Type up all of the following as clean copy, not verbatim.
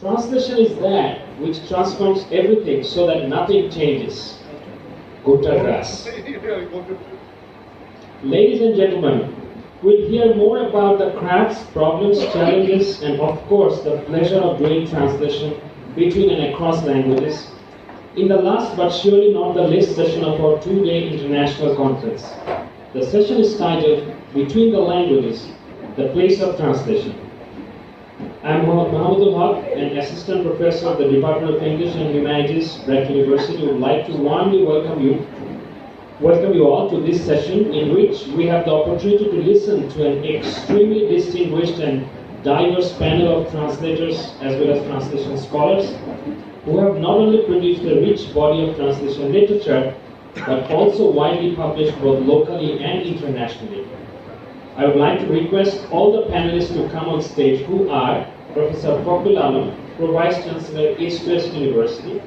Translation is that which transforms everything so that nothing changes. Gutta grass. Ladies and gentlemen, we'll hear more about the crafts, problems, challenges, and of course the pleasure of doing translation between and across languages in the last but surely not the least session of our two-day international conference. The session is titled Between the Languages, the Place of Translation. I am Mahmoudul Haq, an assistant professor of the Department of English and Humanities, Breck University, would like to warmly welcome you all to this session in which we have the opportunity to listen to an extremely distinguished and diverse panel of translators as well as translation scholars who have not only produced a rich body of translation literature but also widely published both locally and internationally. I would like to request all the panelists to come on stage who are Professor Fakhrul Alam, Vice Chancellor, East West University,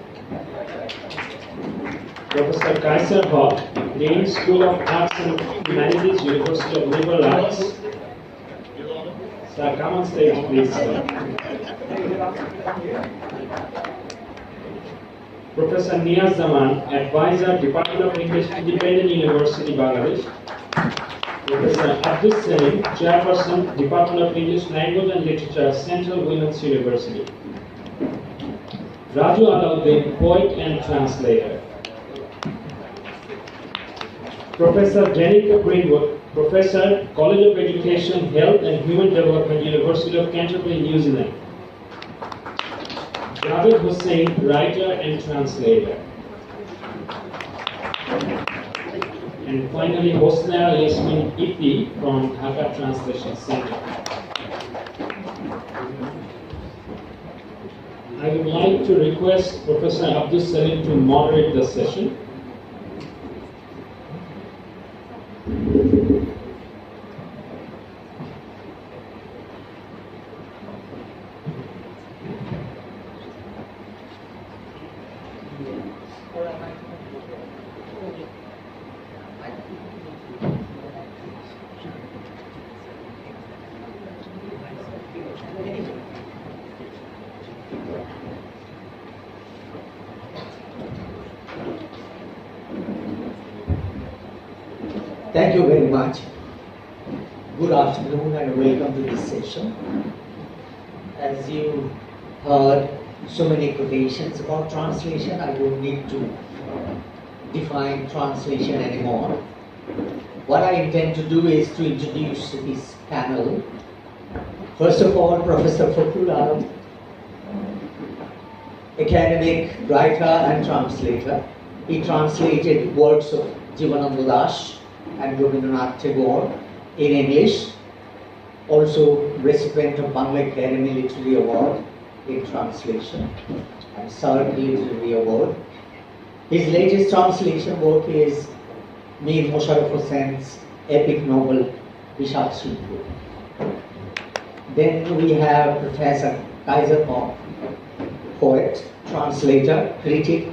Professor Kaiser Haq, Dean, School of Arts and Humanities, University of Liberal Arts. Sir, come on stage, please, sir. Professor Niyaz Zaman, Advisor, Department of English, Independent University, Bangladesh. Professor Abdul Salim, Chairperson, Department of English Language and Literature, Central Women's University. Raju Alauddin, Poet and Translator. Professor Danica Greenwood, Professor, College of Education, Health and Human Development, University of Canterbury, New Zealand. Javed Hussain, Writer and Translator. And finally, Hosna Yasmin Ipi from Dhaka Translation Center. I would like to request Professor Abdul Salim to moderate the session. Thank you very much. Good afternoon and welcome to this session. As you heard so many quotations about translation, I don't need to define translation anymore. What I intend to do is to introduce this panel. First of all, Professor Fakhrul Alam, academic, writer and translator. He translated works of Jivanananda Das and Rabindranath Tagore in English, also recipient of Bangla Academy Literary Award in translation and Sark Literary Award. His latest translation work is Mir Mosharraf Hossain's epic novel Vishak Sindhu. Then we have Professor Kaiser Haq, poet, translator, critic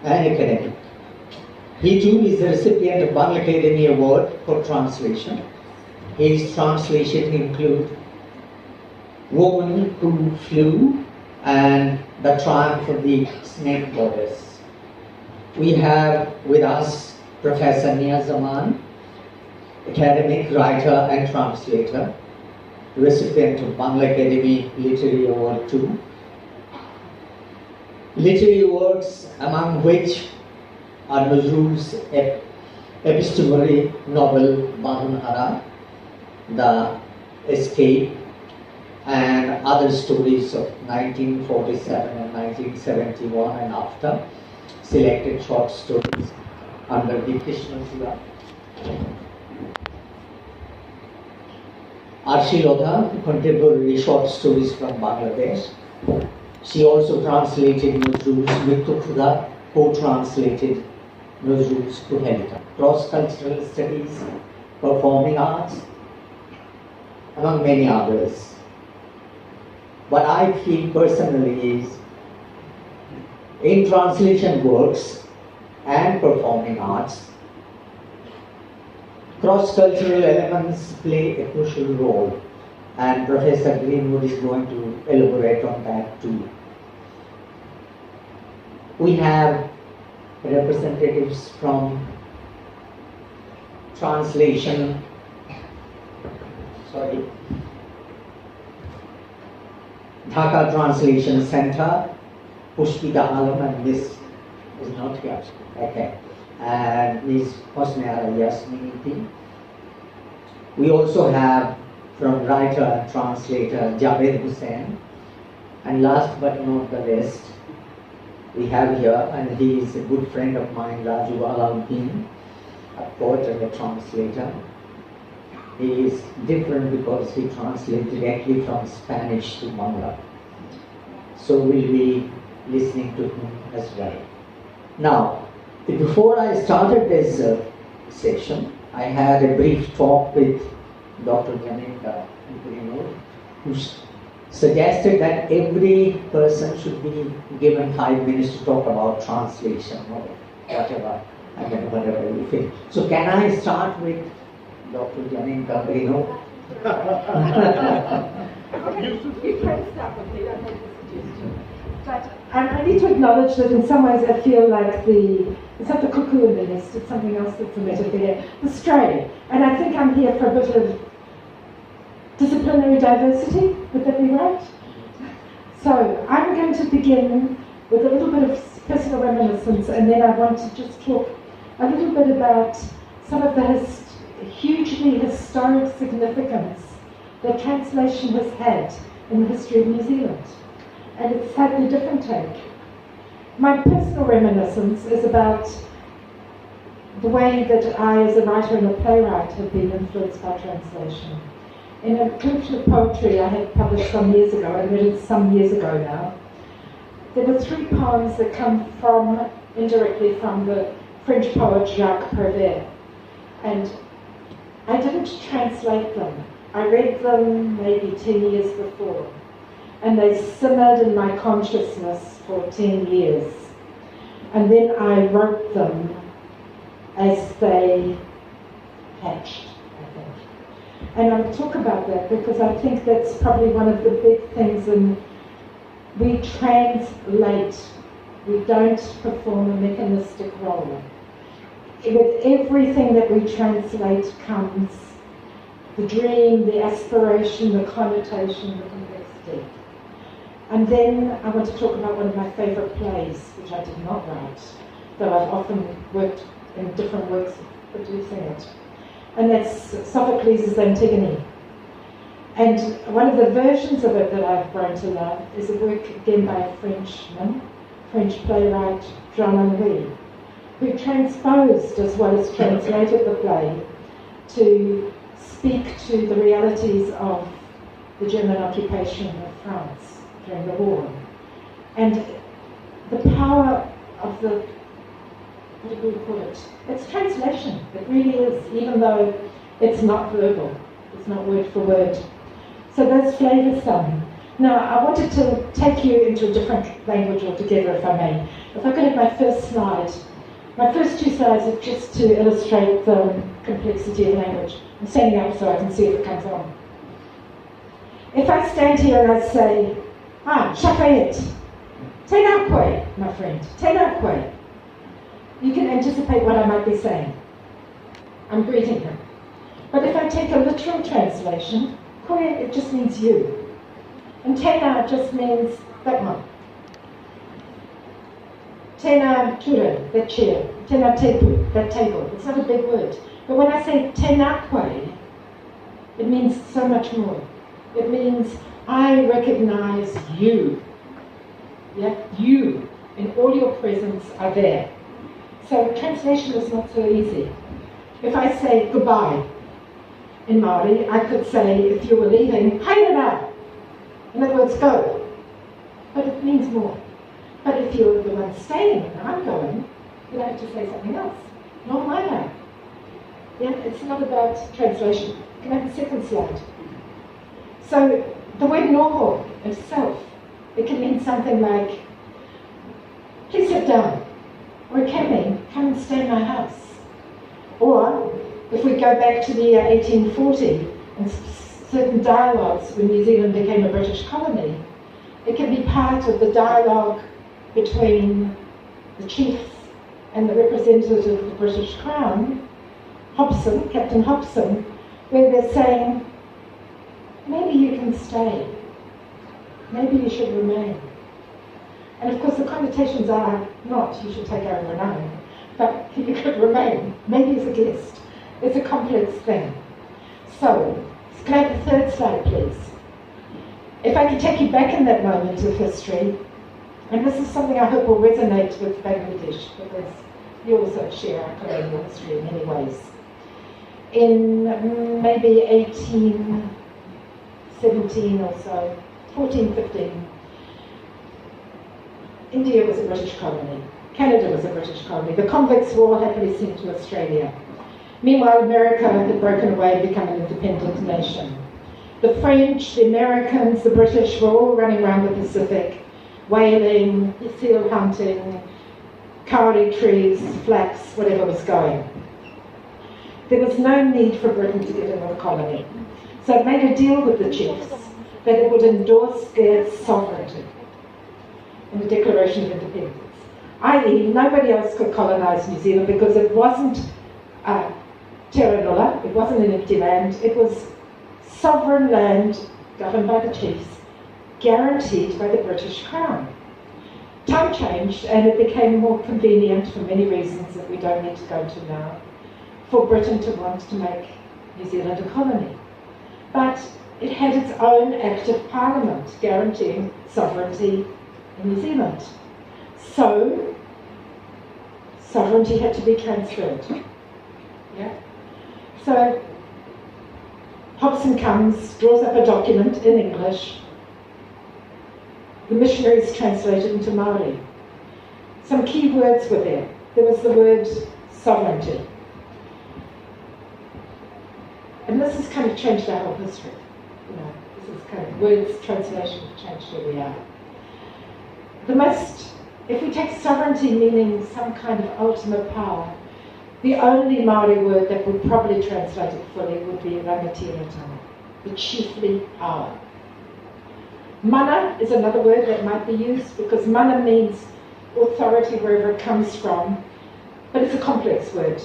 and academic. He too is the recipient of Bangla Academy Award for translation. His translations include Woman Who Flew and The Triumph of the Snake Goddess. We have with us Professor Niyaz Zaman, academic, writer and translator, recipient of Bangla Academy Literary Award 2. Literary works among which are Nazrul's epistolary novel Banhara, The Escape, and other stories of 1947 and 1971 and after, selected short stories under the Krishnasura. Arshi Lodha, contemporary short stories from Bangladesh. She also translated Nazrul's Mrityu Khuda, co-translated Nazrul's Kuhelika. Cross-cultural studies, performing arts, among many others. What I feel personally is, in translation works and performing arts, cross-cultural elements play a crucial role and Professor Greenwood is going to elaborate on that too. We have representatives from translation, Dhaka Translation Center, Pushpita Alam, and Miss is not here. Okay. And Ms. Hosniara Yasmini. We also have from writer and translator Javed Hussain. And last but not the least, we have here, and he is a good friend of mine, Raju Alauddin, a poet and a translator. He is different because he translates directly from Spanish to Bangla. So we'll be listening to him as well. Now, before I started this session, I had a brief talk with Dr. Janinka, who suggested that every person should be given 5 minutes to talk about translation or whatever, whatever you feel. So can I start with Dr. Janinka Brino? Okay, you can start with me, I make a suggestion. But I need to acknowledge that in some ways I feel like it's not the cuckoo in the nest, it's something else that's emitted there, the stray. And I think I'm here for a bit of disciplinary diversity, would that be right? So I'm going to begin with a little bit of personal reminiscence, and then I want to just talk a little bit about some of the hugely historic significance that translation has had in the history of New Zealand. And it's had a different take. My personal reminiscence is about the way that I, as a writer and a playwright, have been influenced by translation. In a collection of poetry I had published some years ago, I read it some years ago now, there were 3 poems that come from, indirectly from the French poet Jacques Prévert. And I didn't translate them. I read them maybe 10 years before. And they simmered in my consciousness for 10 years. And then I wrote them as they hatched, I think. And I'll talk about that because I think that's probably one of the big things we translate, we don't perform a mechanistic role. With everything that we translate comes the dream, the aspiration, the connotation, the complexity. And then I want to talk about one of my favourite plays, which I did not write, though I've often worked in different works producing it. And that's Sophocles' Antigone. And one of the versions of it that I've grown to love is a work again by a Frenchman, French playwright Jean Anouilh, who transposed as well as translated the play to speak to the realities of the German occupation of France during the war. And the power of the, what do we call it? It's translation. It really is, even though it's not verbal. It's not word for word. So those flavours some. Now, I wanted to take you into a different language altogether, if I may. If I could have my first slide. My first 2 slides are just to illustrate the complexity of language. I'm standing up so I can see if it comes on. If I stand here and I say, Shafayet, Tenakwe, my friend, Tenakwe, you can anticipate what I might be saying. I'm greeting him. But if I take a literal translation, Kwe, it just means you. And Tena just means that one. Tena ture, that chair. Tena tepu, that table. It's not a big word. But when I say Tenakwe, it means so much more. It means I recognize you. Yeah, you and all your presence are there. So translation is not so easy. If I say goodbye in Maori, I could say, if you were leaving, haere. In other words, go. But it means more. But if you're the one staying and I'm going, then I have to say something else. Not my. Yeah, it's not about translation. Can I have the second slide? So the word noho itself, it can mean something like, please sit down. Or it can mean, come and stay in my house. Or, if we go back to the year 1840 and certain dialogues when New Zealand became a British colony. It can be part of the dialogue between the chiefs and the representative of the British Crown, Hobson, Captain Hobson, where they're saying, maybe you can stay, maybe you should remain. And of course the connotations are not you should take over and own, but you could remain, maybe as a guest. It's a complex thing. So, can I have the third slide, please? If I can take you back in that moment of history, and this is something I hope will resonate with Bangladesh, because you also share our colonial history in many ways. In maybe 1817 or so, 1415, India was a British colony. Canada was a British colony. The convicts were all happily sent to Australia. Meanwhile, America had broken away and become an independent nation. The French, the Americans, the British were all running around the Pacific, whaling, seal hunting, kauri trees, flax, whatever was going. There was no need for Britain to get another colony. So it made a deal with the chiefs that it would endorse their sovereignty in the Declaration of Independence. I.e., nobody else could colonise New Zealand because it wasn't terra nulla, it wasn't an empty land, it was sovereign land governed by the chiefs, guaranteed by the British Crown. Time changed and it became more convenient for many reasons that we don't need to go into now, for Britain to want to make New Zealand a colony. But it had its own Act of Parliament guaranteeing sovereignty in New Zealand. So, sovereignty had to be transferred. Yeah? So, Hobson comes, draws up a document in English. The missionaries translated into Māori. Some key words were there. There was the word sovereignty. And this has kind of changed our whole history. You know, this is kind of words, translation have changed who we are. If we take sovereignty meaning some kind of ultimate power, the only Māori word that would probably translate it fully would be rangatiratanga, the chiefly power. Mana is another word that might be used because mana means authority wherever it comes from, but it's a complex word.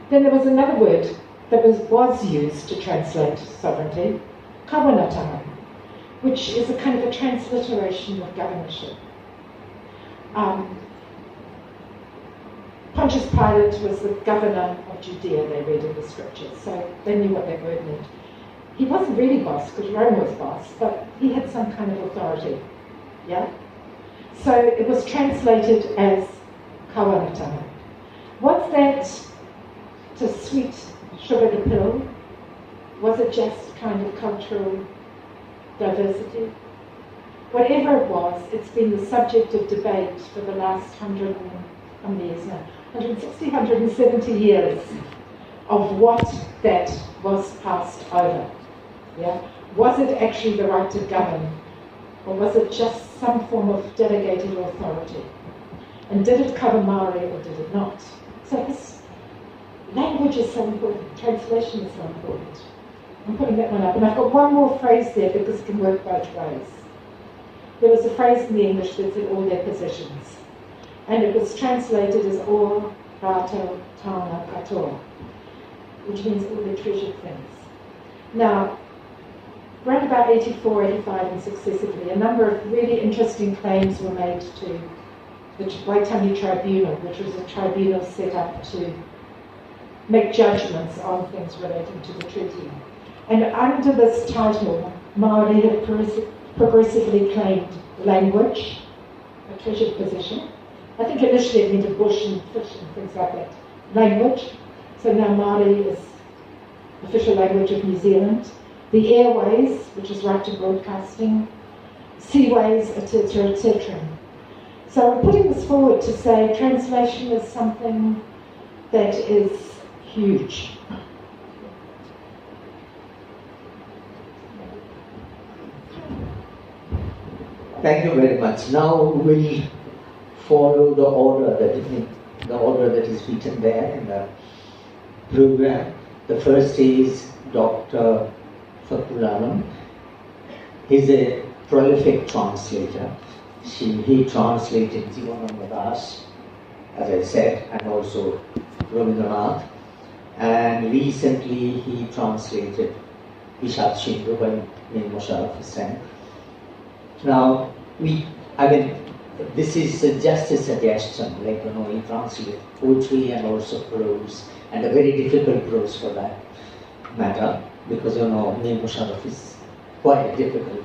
Then there was another word that was used to translate sovereignty, kawanatanga, which is a kind of a transliteration of governorship. Pontius Pilate was the governor of Judea, they read in the scriptures, so they knew what that word meant. He wasn't really boss, because Rome was boss, but he had some kind of authority, yeah? So it was translated as kawanatanga. Was that to sweet sugar the pill? Was it just kind of cultural diversity? Whatever it was, it's been the subject of debate for the last 160, 170 years of what that was passed over. Yeah? Was it actually the right to govern, or was it just some form of delegated authority? And did it cover Māori or did it not? So this language is so important, translation is so important. I'm putting that one up, and I've got one more phrase there because it can work both ways. There was a phrase in the English that said all their possessions, and it was translated as all rātou tāna katoa, which means all their treasured things. Now, around about 84, 85 and successively, a number of really interesting claims were made to the Waitangi Tribunal, which was a tribunal set up to make judgments on things relating to the treaty. And under this title, Māori have progressively claimed language, a treasured possession. I think initially it meant bush and fish and things like that. Language. So now Māori is official language of New Zealand. The airways, which is right to broadcasting. Seaways, etc., etc. So I'm putting this forward to say translation is something that is huge. Thank you very much. Now we'll follow the order that is written there in the program. The first is Dr. Fakulalam. He's a prolific translator. He translated Jivananda Das, as I said, and also Rabindranath. And recently he translated Ishaq Shindu by Mir Musharraf Hussain. Now, this is just a suggestion, like, he translated poetry and also prose, and a very difficult prose for that matter, because, Mir Musharraf is quite a difficult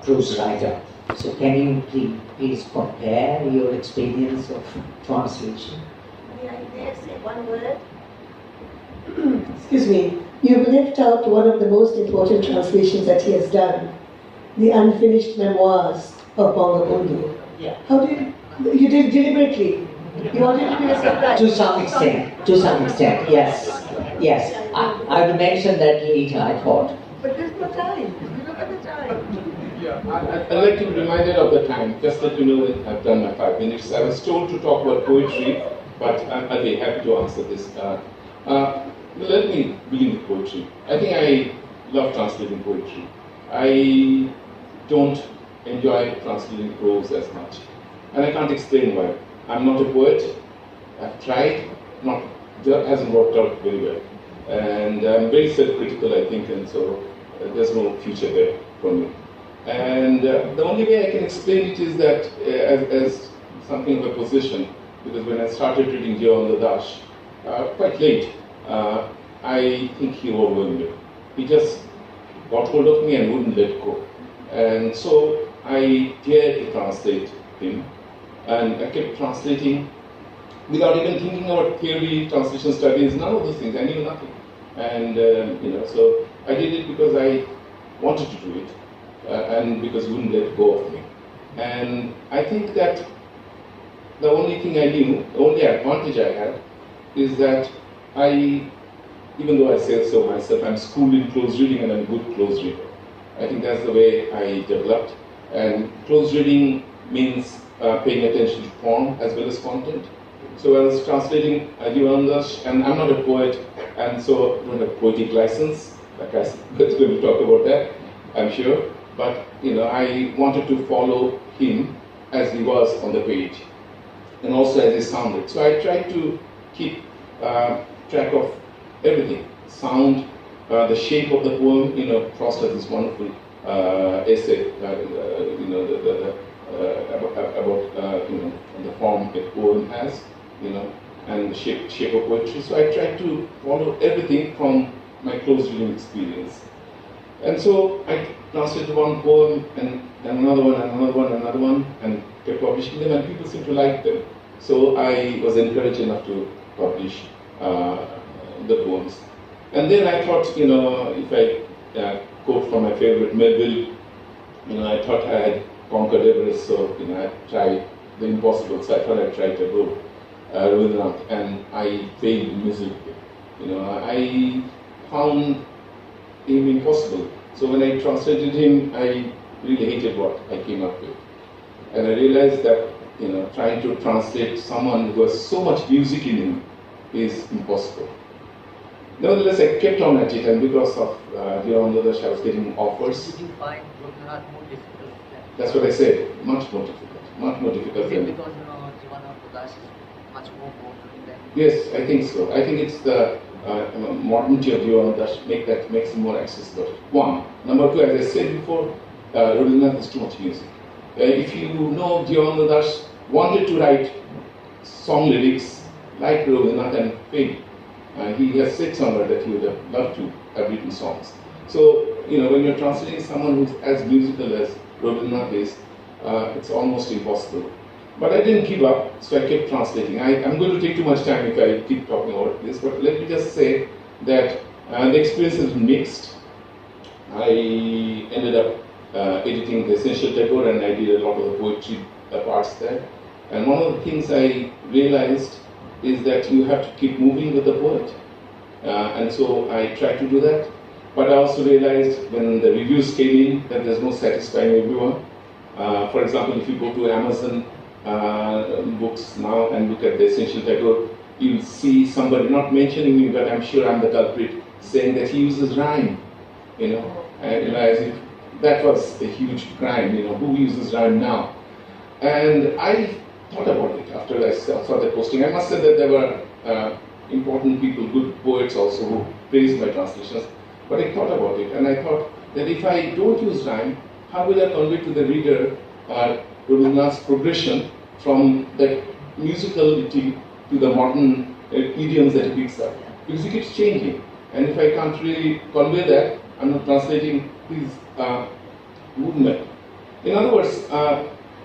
prose writer. So can you please compare your experience of translation? May I dare say one word? Excuse me, you've left out one of the most important translations that he has done, the unfinished memoirs of Bangabandhu. Yeah. How did you did deliberately? You wanted to be a surprise. To some extent, yes. Yes, I will mention that later, I thought. But there's no time. Look at the time. Yeah, I'd like to be reminded of the time, just that you know that I've done my 5 minutes. I was told to talk about poetry, but I'll be happy to answer this. Let me begin with poetry. I think I love translating poetry. I don't enjoy translating prose as much. And I can't explain why. I'm not a poet. I've tried, hasn't worked out very well. And I'm very self-critical, I think, and so there's no future there for me. And the only way I can explain it is that as something of a position, because when I started reading Jivananda Das, quite late, I think he overwhelmed me. He just got hold of me and wouldn't let go. And so I dared to translate him, and I kept translating without even thinking about theory, translation studies, none of those things. I knew nothing. And so I did it because I wanted to do it, and because he wouldn't let go of me. And I think that the only thing I knew, the only advantage I had, is that even though I say so myself, I'm schooled in close reading and I'm a good close reader. I think that's the way I developed. And close reading means paying attention to form as well as content. So I was translating Jivananda Das, and I'm not a poet, and so I don't have poetic license. Like I said, we're going to talk about that, I'm sure. But I wanted to follow him as he was on the page, and also as he sounded. So I tried to keep track of everything: sound, the shape of the poem. Frost has this wonderful essay, about the form a poem has, and the shape of poetry. So I tried to follow everything from my close reading experience. And so I translated one poem, and then another one, and kept publishing them, and people seemed to like them. So I was encouraged enough to publish the poems. And then I thought, if I quote from my favorite Melville, I thought I had conquered Everest, so I tried the impossible. So I thought I'd try to go Rabindranath, and I failed miserably. I found him impossible. So when I translated him, I really hated what I came up with. And I realized that, trying to translate someone who has so much music in him is impossible. Nevertheless, I kept on at it, and because of Jivananda Das, I was getting offers. Did you find Rabindranath more difficult? That's what I said, much more difficult than... Because Jivananda Das is much more modern than... Yes, I think so. I think it's the modernity of Jivananda Das makes it more accessible. One. Number two, as I said before, Rabindranath is too much music. If you know, Jivananda Das wanted to write song lyrics like Rabindranath and failed. He has said somewhere that he would have loved to have written songs. So, when you're translating someone who's as musical as Rabindranath is, it's almost impossible. But I didn't give up, so I kept translating. I'm going to take too much time if I keep talking about this, but let me just say that the experience is mixed. I ended up editing the Essential Tagore, and I did a lot of the poetry parts there. And one of the things I realized is that you have to keep moving with the poet. And so I tried to do that. But I also realized when the reviews came in that there's no satisfying everyone. For example, if you go to Amazon books now and look at the Essential Tagore, you'll see somebody not mentioning me, but I'm sure I'm the culprit, saying that he uses rhyme and as if that was a huge crime, who uses rhyme now? And I thought about it after I saw that posting. I must say that there were important people, good poets also, who praised my translations, but I thought about it, and I thought that if I don't use rhyme, how will I convey to the reader Rabindranath's progression from that musicality to the modern idioms that he picks up? Because he keeps changing, and if I can't really convey that, I'm not translating his movement. In other words,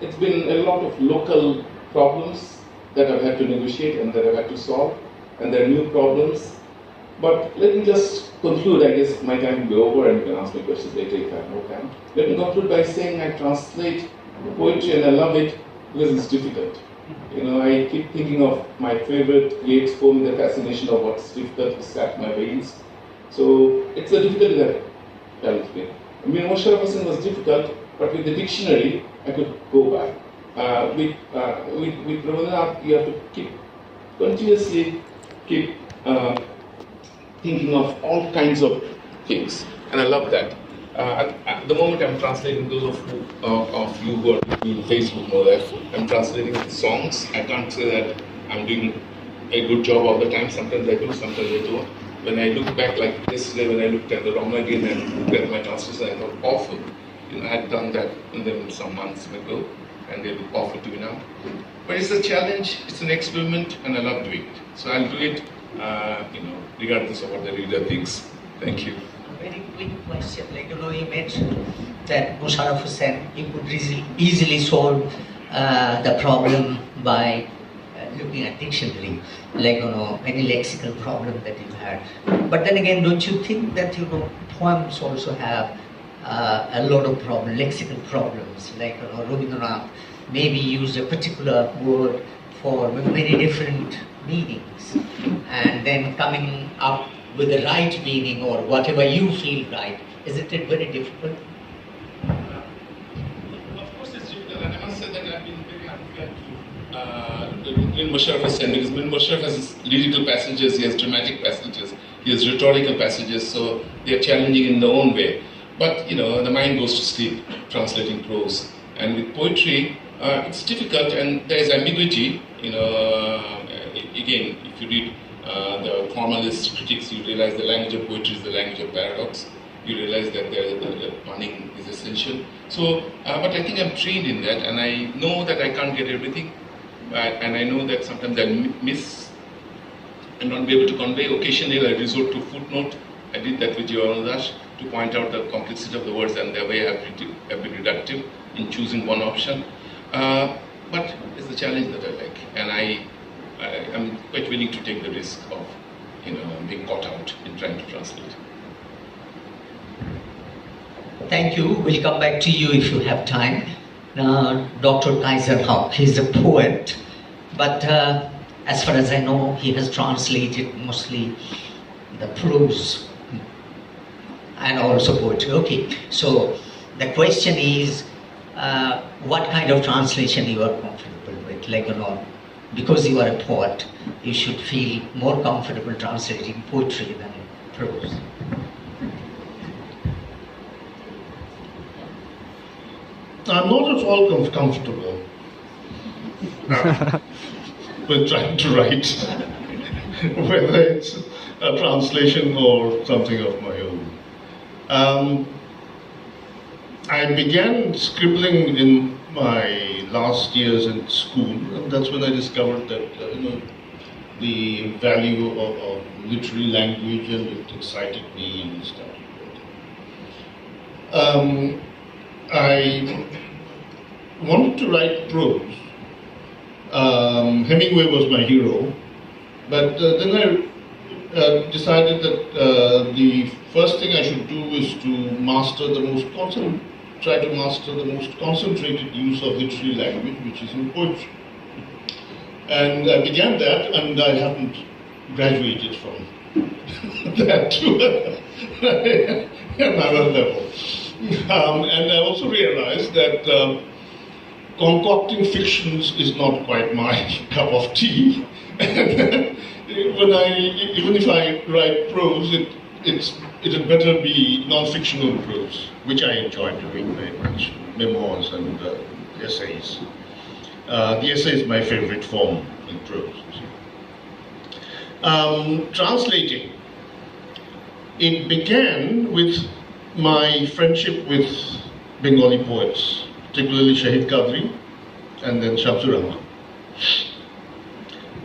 it's been a lot of local problems that I've had to negotiate and that I've had to solve, and there are new problems. But let me just conclude. I guess my time will be over, and you can ask me questions later if I have more time. Let me conclude by saying I translate poetry and I love it because it's difficult. I keep thinking of my favorite Yeats poem, The Fascination of What's Difficult, Sat My Veins. So it's a difficulty that challenged me. Musharraf was difficult, but with the dictionary, I could go back. With Rabindranath, you have to continuously keep thinking of all kinds of things, and I love that. At the moment, I'm translating those of you who are doing Facebook more or less. I'm translating songs. I can't say that I'm doing a good job all the time. Sometimes I do, sometimes I don't. When I look back, like yesterday, when I looked at the Ramana again and looked at my translation, I thought awful. I had done that in them some months ago, and they look awful to me now. But it's a challenge, it's an experiment, and I love doing it. So I'll do it, regardless of what the reader thinks. Thank you. Very quick question. You mentioned that Musharraf Hussain, he could easily solve the problem by looking at dictionary, any lexical problem that you had. But then again, don't you think that poems also have a lot of lexical problems? Rabindranath maybe used a particular word for many different meanings, and then coming up with the right meaning or whatever you feel right. Isn't it very difficult? Of course it's difficult, and I must say that I've been very unfair to Musharraf Hussain, because Musharraf has lyrical passages, he has dramatic passages, he has rhetorical passages, so they are challenging in their own way. But the mind goes to sleep translating prose, and with poetry it's difficult, and there is ambiguity. Again, if you read the formalist critics, you realize the language of poetry is the language of paradox. You realize that the punning is essential. So, but I think I'm trained in that, and I know that I can't get everything, and I know that sometimes I'll miss and not be able to convey. Occasionally, I resort to footnote. I did that with Yogandas to point out the complexity of the words and the way I've been reductive in choosing one option. But it's the challenge that I like, and I'm quite willing to take the risk of being caught out in trying to translate. Thank you. We'll come back to you if you have time. Dr. Kaiser Hauck, he's a poet, but as far as I know, he has translated mostly the prose and also poetry. Okay, so the question is, what kind of translation you are comfortable with? Because you are a poet, you should feel more comfortable translating poetry than prose. I'm not at all comfortable with trying to write, whether it's a translation or something of my own. I began scribbling in my last years in school, and that's when I discovered that the value of literary language, and it excited me and started writing. I wanted to write prose. Hemingway was my hero, but then I decided that the first thing I should do is to try to master the most concentrated use of literary language, which is in poetry. And I began that, and I haven't graduated from that to another level. And I also realized that concocting fictions is not quite my cup of tea. Even if I write prose, it had better be non-fictional prose, which I enjoy doing very much, memoirs and essays. The essay is my favorite form in prose. Translating. It began with my friendship with Bengali poets, particularly Shahid Qadri and then Shamsur Rahman.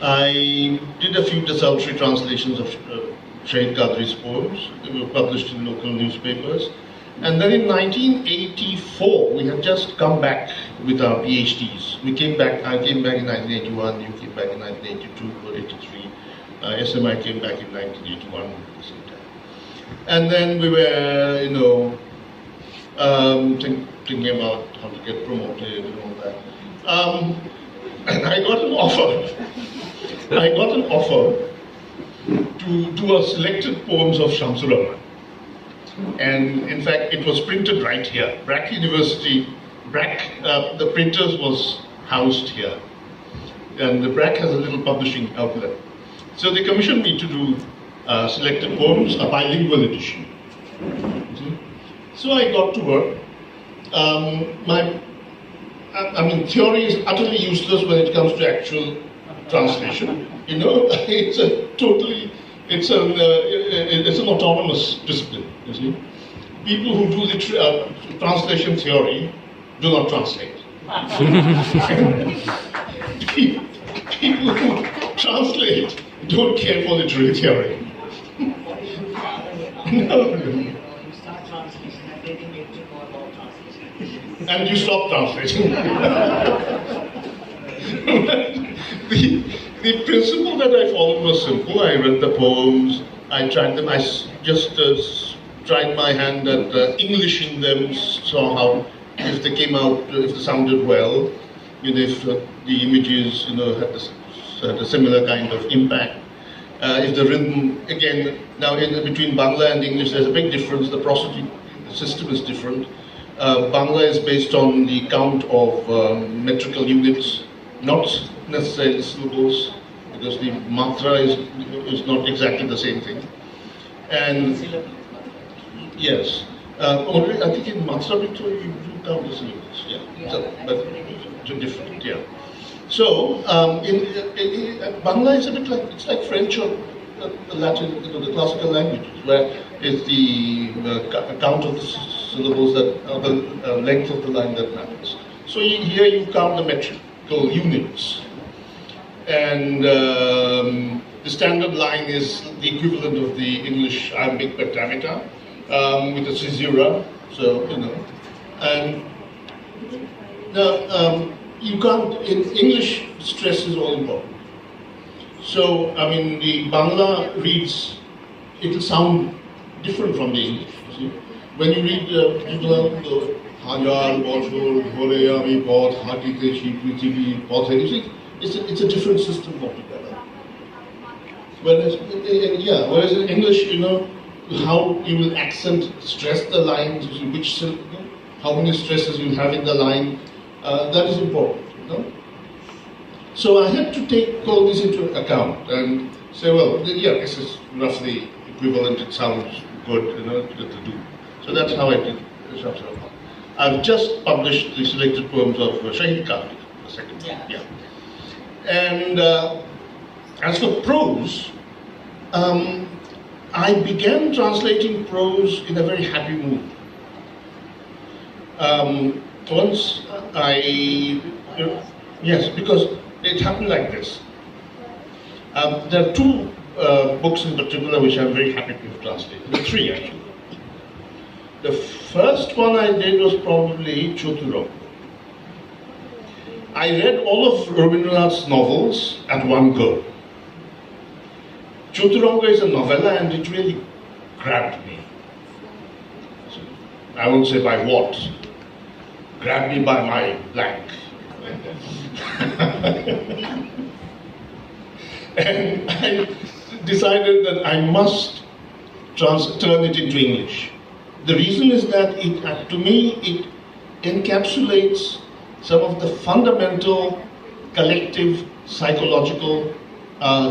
I did a few desultory translations of Shahid Qadri's poems. They were published in local newspapers. And then in 1984, we had just come back with our PhDs. I came back in 1981, you came back in 1982 or 83. SMI came back in 1981 at the same time. And then we were, thinking about how to get promoted and all that. And I got an offer to do a selected poems of Shamsur Rahman. And in fact, it was printed right here. BRAC University, the printers was housed here. And the BRAC has a little publishing outlet. So they commissioned me to do selected poems, a bilingual edition. So I got to work. Theory is utterly useless when it comes to actual translation. It's an autonomous discipline. You see, people who do the translation theory do not translate. People who translate don't care for literary theory. No. And you stop translating. The principle that I followed was simple. I read the poems, I tried them, I just tried my hand at Englishing them, saw how, if they came out, if they sounded well, if the images had a similar kind of impact. If the rhythm, again, now between Bangla and English there's a big difference, the prosody system is different. Bangla is based on the count of metrical units, not necessarily syllables, because the matra is not exactly the same thing. And yes, I think in matra you count the syllables, yeah. So, but different, yeah. So Bangla is a bit like, it's like French or Latin, the classical languages, where it's the count of the syllables that the length of the line that matters. So here you count the metrical units, and the standard line is the equivalent of the English iambic pentameter with a caesura. So and now you can't, in English, stress is all important. So the Bangla reads, it will sound different from the English. You see? When you read Hajar Bochor Bhore Ami Poth Hatitechi Prithivi Poth, it's a different system altogether. Whereas in English, how you will accent, stress the lines, which how many stresses you have in the line, that is important. So I had to take all this into account and say, well, yeah, this is roughly equivalent, it sounds good, to do. So that's how I did Shamsur Rahman. I've just published the selected poems of Shahid Qadri, the second one. Yeah. And as for prose, I began translating prose in a very happy mood. Once yes, because it happened like this. There are two books in particular which I'm very happy to have translated. There are three actually. The first one I did was probably Choturanga. I read all of Rabindranath's novels at one go. Choturanga is a novella and it really grabbed me. So, I won't say by what. Grabbed me by my blank. And I decided that I must turn it into English. The reason is that to me, it encapsulates some of the fundamental collective psychological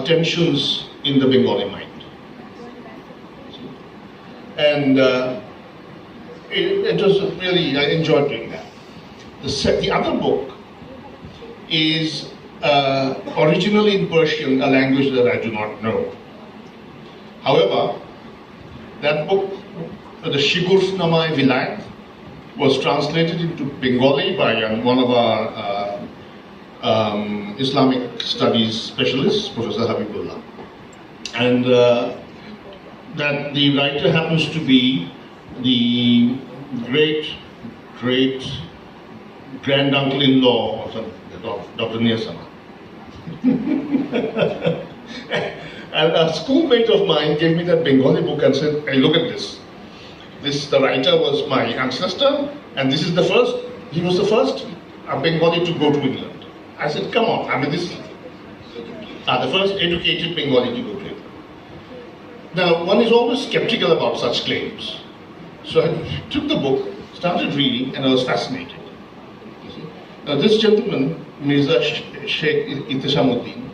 tensions in the Bengali mind. And it was really, I enjoyed doing that. The other book is originally in Persian, a language that I do not know. However, that book, the Shigurs Namai Vilayat, was translated into Bengali by one of our Islamic studies specialists, Professor Habibullah. And that the writer happens to be the great grand-uncle-in-law of Dr. Niyasama. And a schoolmate of mine gave me that Bengali book and said, hey, look at this. The writer was my ancestor, and this is the first, he was the first Bengali to go to England. I said, come on, I mean, this is the first educated Bengali to go to England. Now, one is always skeptical about such claims. So I took the book, started reading, and I was fascinated. Now, this gentleman, Mirza Sheikh Ihtishamuddin,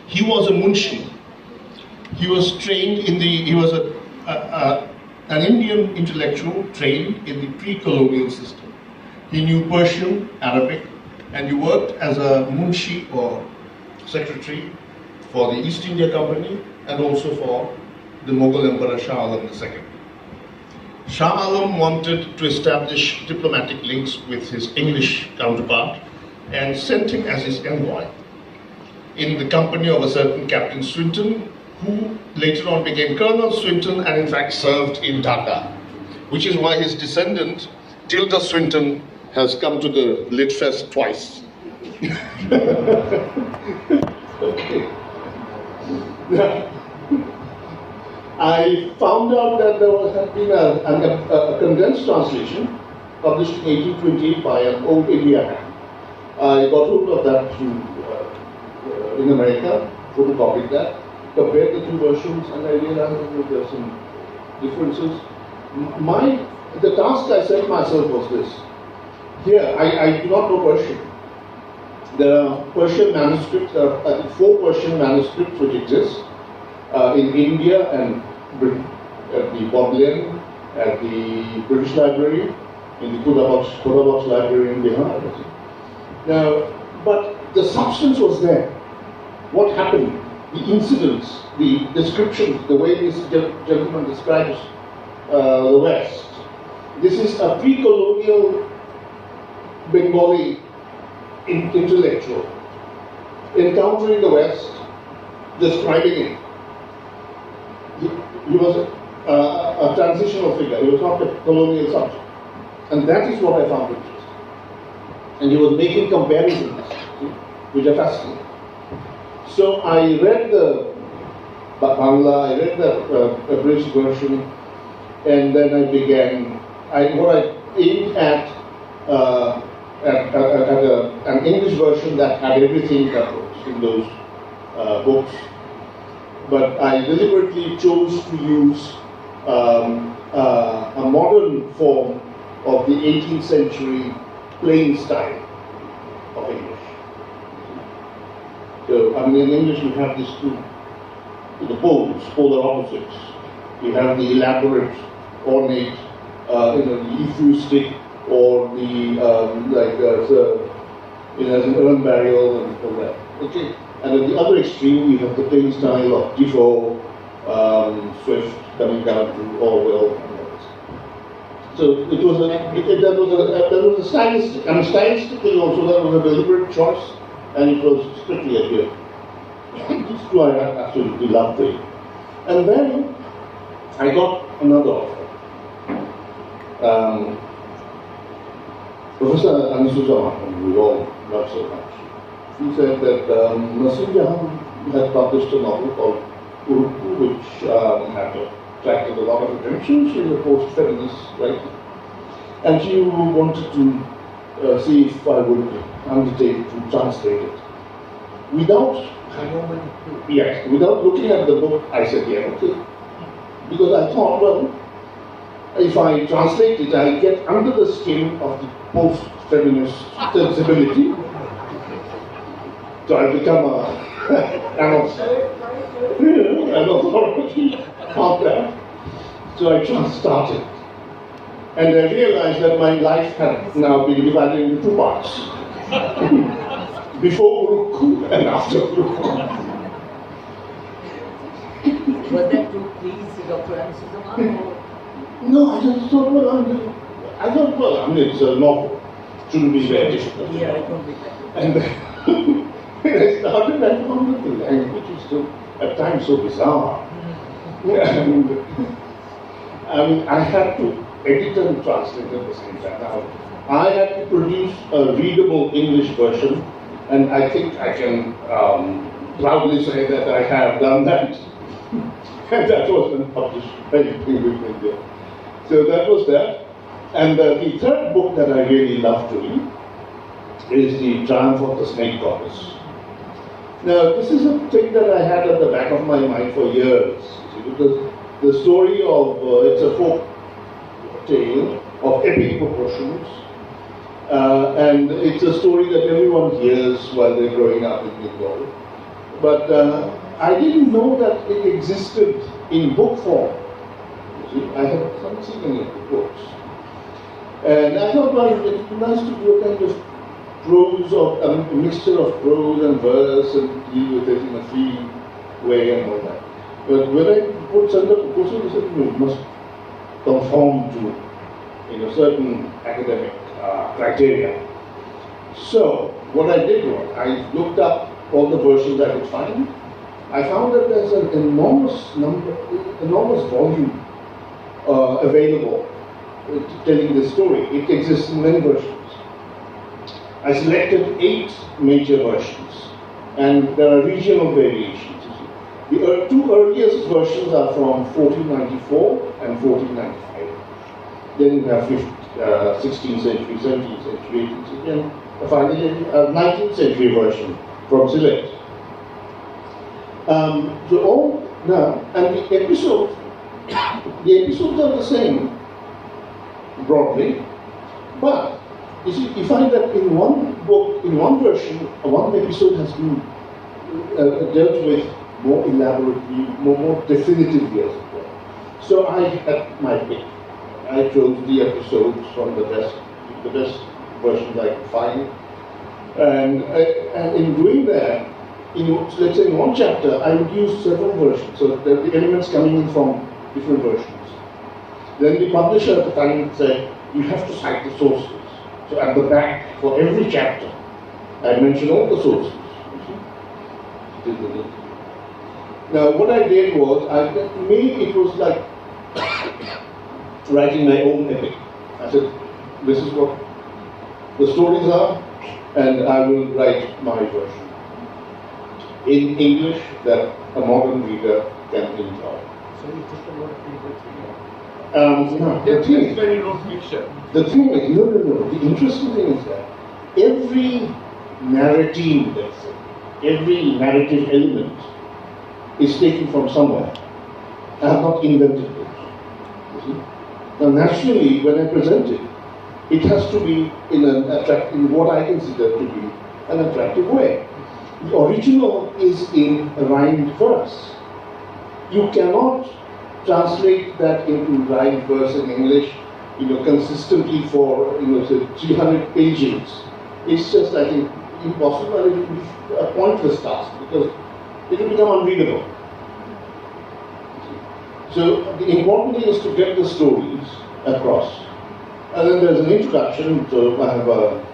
he was a munshi. He was trained in the, he was an Indian intellectual trained in the pre-colonial system. He knew Persian, Arabic, and he worked as a munshi or secretary for the East India Company and also for the Mughal Emperor Shah Alam II. Shah Alam wanted to establish diplomatic links with his English counterpart and sent him as his envoy in the company of a certain Captain Swinton, who later on became Colonel Swinton and in fact served in Dhaka, which is why his descendant, Tilda Swinton, has come to the Litfest twice. Okay. I found out that there had been a condensed translation published in 1828 by an old India man. I got hold of that in America, photocopied that, compared the two versions, and I realized that there are some differences. The task I set myself was this. Here, I do not know Persian. There are Persian manuscripts, there are 4 Persian manuscripts which exist in India and Britain, at the Bodleian, at the British Library, in the Khudabakhsh Library in Bihar. Now, but the substance was there. What happened? The incidents, the descriptions, the way this gentleman describes the West. This is a pre-colonial Bengali intellectual encountering the West, describing it. He was a transitional figure. He was not a colonial subject. And that is what I found interesting. And he was making comparisons, which are fascinating. So I read the Bangla, I read the British version, and then I began, what I aimed at an English version that had everything that was in those books. But I deliberately chose to use a modern form of the 18th century plain style of English. So, I mean, in English you have these two, the poles, polar opposites. You have the elaborate, ornate, euphuistic, or the as an urn burial and all that. Okay, and at the other extreme you have the plain style of Defoe, Swift, coming down to Orwell. And all this. So it was that was a stylistic. I mean, stylistically also that was a deliberate choice, and it was strictly adhered. These two I absolutely loved it. And then I got another offer. Professor Anisuzama, whom we all love so much, he said that Naseem Jahan had published a novel called Urukku, which had attracted a lot of attention. She was a post-feminist writer. And she wanted to see if I would undertake to translate it. Without looking at the book, I said, yeah, okay. Because I thought, well, if I translate it, I'll get under the skin of the post-feminist sensibility. So I'll become an authority on that. So I just started. And I realized that my life had now been divided into two parts. Before Urukku and after Urukku. Was that to please Dr. Ansusaman? No, I just thought, well, I mean, it's a novel. Shouldn't be very difficult. Yeah, I don't think that. And when I started, I found that the language was still, at times, so bizarre. And I mean, I had to edit and translate at the same time. Now, I had to produce a readable English version, and I think I can proudly say that I have done that. And that was then published by English India. So that was that. And the third book that I really love to read is The Triumph of the Snake Goddess. Now, this is a thing that I had at the back of my mind for years, because the story of, it's a folk tale of epic proportions, and it's a story that everyone hears while they're growing up in Bengal. But I didn't know that it existed in book form. You see, I haven't seen any of the books. And I thought, well, it would be nice to do a kind of prose, or a mixture of prose and verse, and deal with it in a free way and all that. But when I put Sandra proposal, I said, it must conform to certain academic criteria. So what I did was, I looked up all the versions I could find. I found that there's an enormous volume available telling this story. It exists in many versions. I selected 8 major versions, and there are regional variations. The two earliest versions are from 1494 and 1495. Then you have 16th century, 17th century, 18th century, and finally a 19th century version from Sylhet. So all now, and the episodes are the same broadly, but you see, you find that in one book, in one version, one episode has been dealt with more elaborately, more definitively, as it were. So I had my pick. I chose the episodes from the best versions I could find, and in doing that, let's say in one chapter, I would use several versions, so the elements coming in from different versions. Then the publisher at the time said, you have to cite the sources. So at the back, for every chapter, I mention all the sources. Now what I did was, to me it was like writing my own epic. I said, this is what the stories are, and I will write my version in English that a modern reader can enjoy. So you took a lot of people No, the thing, when you wrote fiction. the thing is, no. The interesting thing is that every narrative, let's say, every narrative element is taken from somewhere. I have not invented it. You see? Now, naturally, when I present it, it has to be in what I consider to be an attractive way. The original is in rhymed verse. You cannot translate that into rhymed verse in English, consistently for, say 300 pages. It's just, I think, impossible, and it will be a pointless task because it will become unreadable. So the important thing is to get the stories across. And then there's an introduction, so I have a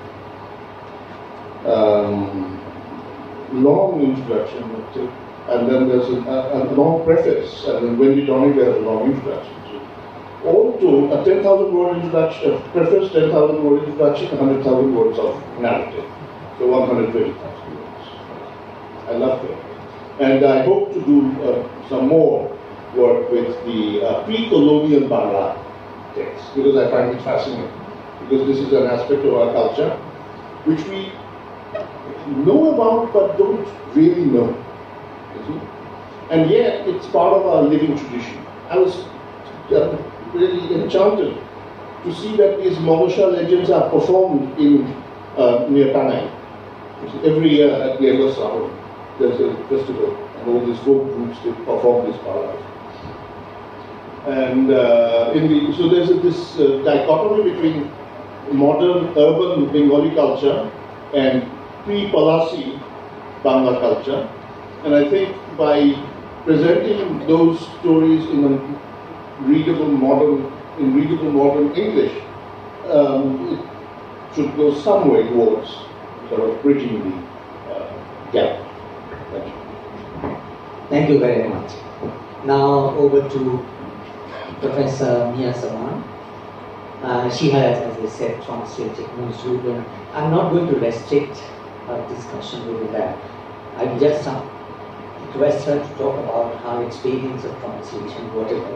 long introduction, and then there's a long preface, and then Wendy Doniger has a long introduction. So all to a 10,000 word introduction, preface, 10,000 word introduction, 100,000 words of narrative. So 120,000 words. I love it. And I hope to do some more work with the pre-colonial Bangla text, because I find it fascinating. Because this is an aspect of our culture which we know about but don't really know. You see? And yet it's part of our living tradition. I was really enchanted to see that these Mogosha legends are performed in near Panay. Every year at the end of summer, there's a festival, and all these folk groups they perform these ballads. And so there's this dichotomy between modern urban Bengali culture and pre-Palasi Bangla culture. And I think by presenting those stories in a readable modern English, it should go some way towards sort of bridging the gap. Thank you. Thank you very much. Now over to Professor Mia Sawan. She has, as I said, translated Nuzul, and I'm not going to restrict our discussion with that. I will just request her to talk about her experience of translation, whatever.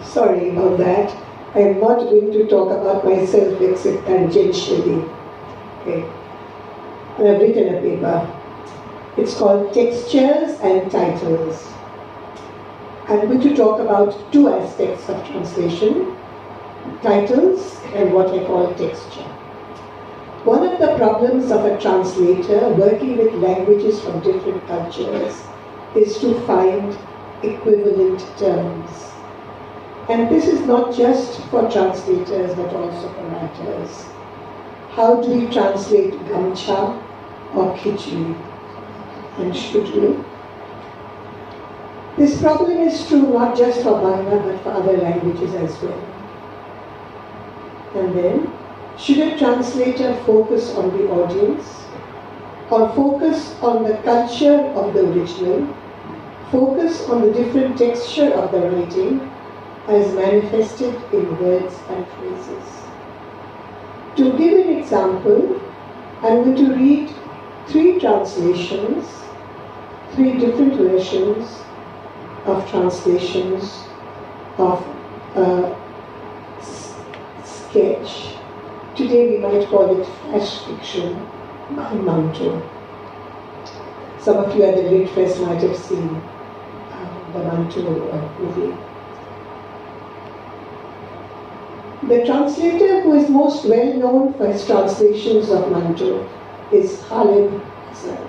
Sorry about that. I am not going to talk about myself except tangentially. Okay. I have written a paper. It's called Textures and Titles. I'm going to talk about two aspects of translation: titles and what I call texture. One of the problems of a translator working with languages from different cultures is to find equivalent terms. And this is not just for translators but also for writers. How do we translate gamcha or khichdi? And should we? This problem is true not just for Bangla but for other languages as well. And then, should a translator focus on the audience or focus on the culture of the original, focus on the different texture of the writing as manifested in words and phrases? To give an example, I'm going to read three translations, three different versions of translations of a sketch. Today we might call it flash fiction by Manto. Some of you at the Great Fest might have seen the Manto movie. The translator who is most well known for his translations of Manto is Khaled Hassan.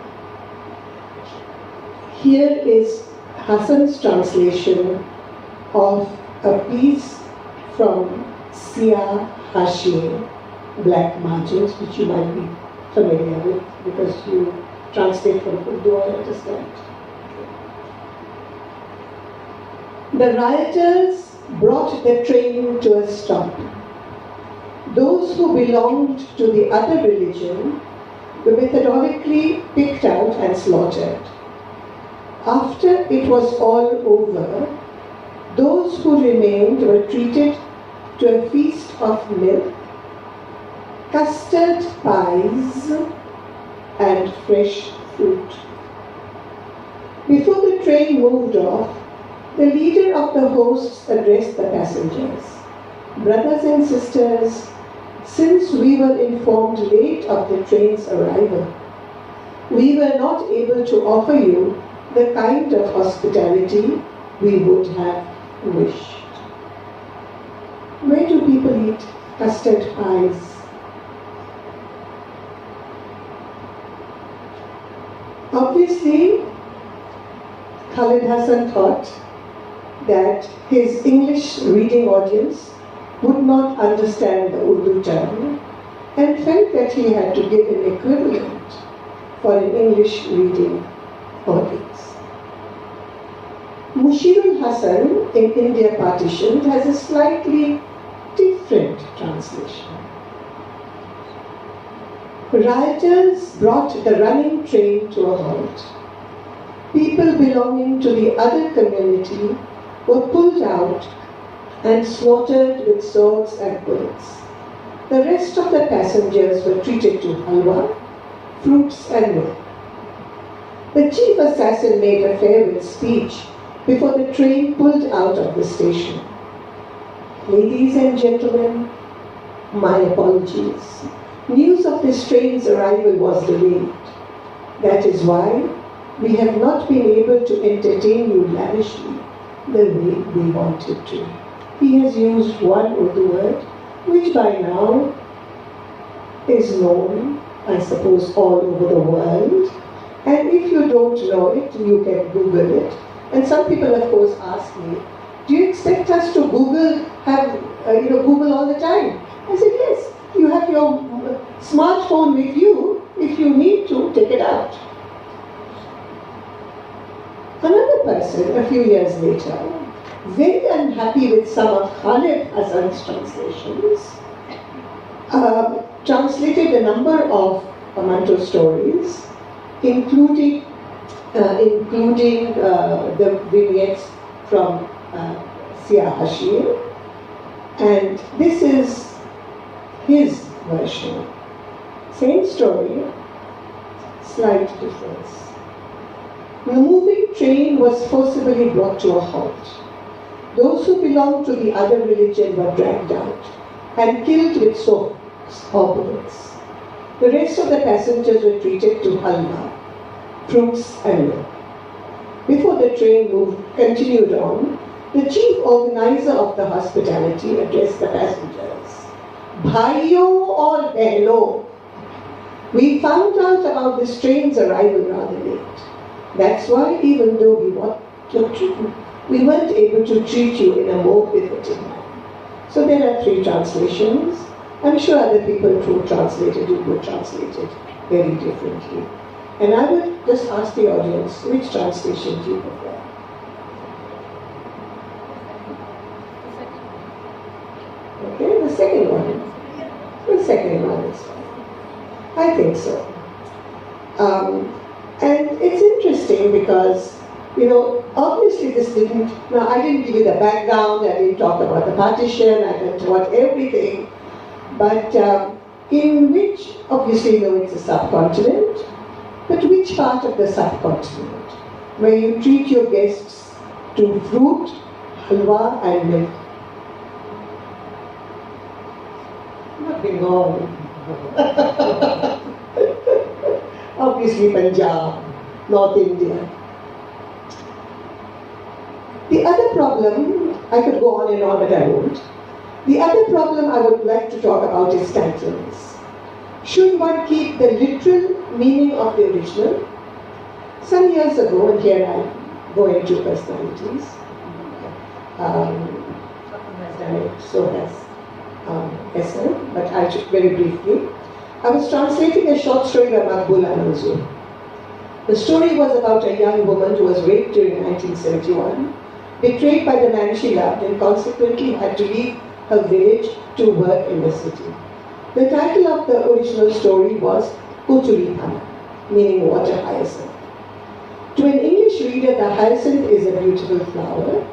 Here is Hassan's translation of a piece from Sia Hashim, Black Margins, which you might be familiar with because you translate from Urdu, I understand. The rioters brought the train to a stop. Those who belonged to the other religion were methodically picked out and slaughtered. After it was all over, those who remained were treated to a feast of milk, custard pies, and fresh fruit. Before the train moved off, the leader of the hosts addressed the passengers. Brothers and sisters, since we were informed late of the train's arrival, we were not able to offer you the kind of hospitality we would have wished. Where do people eat custard pies? Obviously, Khaled Hassan thought that his English reading audience would not understand the Urdu term and felt that he had to give an equivalent for an English reading audience. Mushirul Hassan in India Partitioned has a slightly different translation. Rioters brought the running train to a halt. People belonging to the other community were pulled out and slaughtered with swords and bullets. The rest of the passengers were treated to halwa, fruits and milk. The chief assassin made a farewell speech before the train pulled out of the station. Ladies and gentlemen, my apologies. News of this train's arrival was delayed. That is why we have not been able to entertain you lavishly the way we wanted to. He has used one Urdu word, which by now is known, I suppose, all over the world. And if you don't know it, you can Google it. And some people, of course, ask me, do you expect us to Google all the time? I said, yes. You have your smartphone with you. If you need to, take it out. Another person, a few years later, very unhappy with some of Khalid Hassan's translations, translated a number of Manto stories, including the vignettes from Sia Hashir, and this is his version. Same story, slight difference. The moving train was forcibly brought to a halt. Those who belonged to the other religion were dragged out and killed with swords or bullets. The rest of the passengers were treated to halwa, fruits and milk. Before the train continued on, the chief organizer of the hospitality addressed the passengers. Bhaiyo or behno, we found out about this train's arrival rather late. That's why even though we weren't able to treat you in a more befitting manner. So there are 3 translations. I'm sure other people who translated it would translate it very differently. And I would just ask the audience, which translation do you prefer? Okay, the second one. The second one is fine. I think so. And it's interesting because, obviously this didn't, now I didn't give you the background, I didn't talk about the partition, I didn't talk about everything, but in which, obviously it's a subcontinent, but which part of the subcontinent, where you treat your guests to fruit, halwa and milk? Not Bengal. Obviously Punjab, North India. The other problem, I could go on and on, but I won't. The other problem I would like to talk about is titles. Should one keep the literal meaning of the original? Some years ago, and here I go into personalities, has done it, so has Esther, but I'll just very briefly. I was translating a short story by Maqbula Manzoor. The story was about a young woman who was raped during 1971, betrayed by the man she loved, and consequently had to leave her village to work in the city. The title of the original story was Kutulipana, meaning water hyacinth. To an English reader, the hyacinth is a beautiful flower.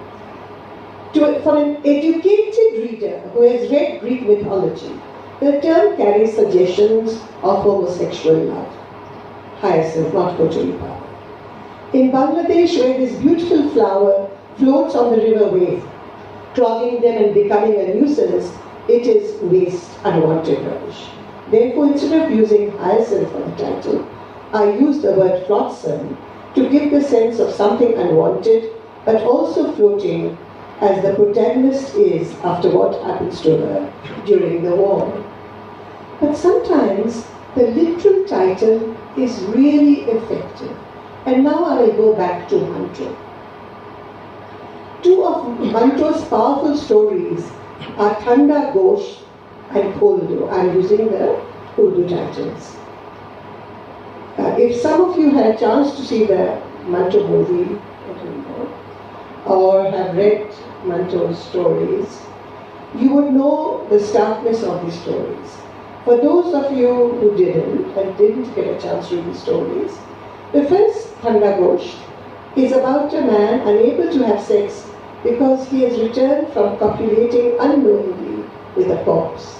For an educated reader who has read Greek mythology, the term carries suggestions of homosexual love. Hyacinth, not Kutulipana. In Bangladesh, where this beautiful flower floats on the river wave, clogging them and becoming a nuisance, it is waste, unwanted rubbish. Therefore, instead of using hyacinth for the title, I use the word flotsam to give the sense of something unwanted, but also floating, as the protagonist is after what happens to her during the war. But sometimes the literal title is really effective. And now I will go back to Manto. 2 of Manto's powerful stories are Thanda Ghosh and Koldo. I am using the Urdu titles. If some of you had a chance to see the Manto movie, or have read Manto's stories, you would know the starkness of these stories. For those of you who didn't get a chance to read the stories, the first Thanda Ghosh is about a man unable to have sex because he has returned from copulating unknowingly with a corpse.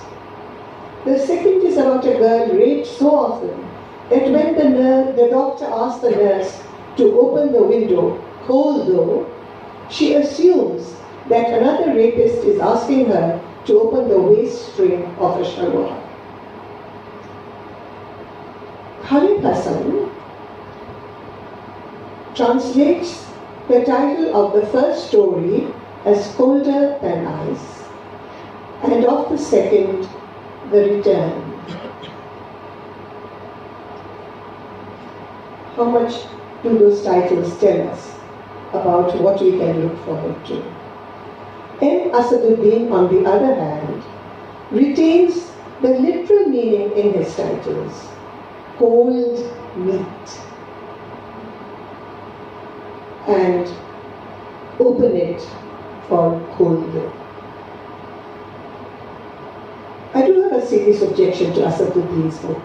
The second is about a girl raped so often that when the doctor asked the nurse to open the window, cold though, she assumes that another rapist is asking her to open the waist string of a shalwar. Khalid Hassan translates the title of the first story as Colder Than Ice, and of the second, The Return. How much do those titles tell us about what we can look forward to? M. Asaduddin, on the other hand, retains the literal meaning in his titles, cold meat, and open it for cold milk. I do have a serious objection to Asaduddin's book,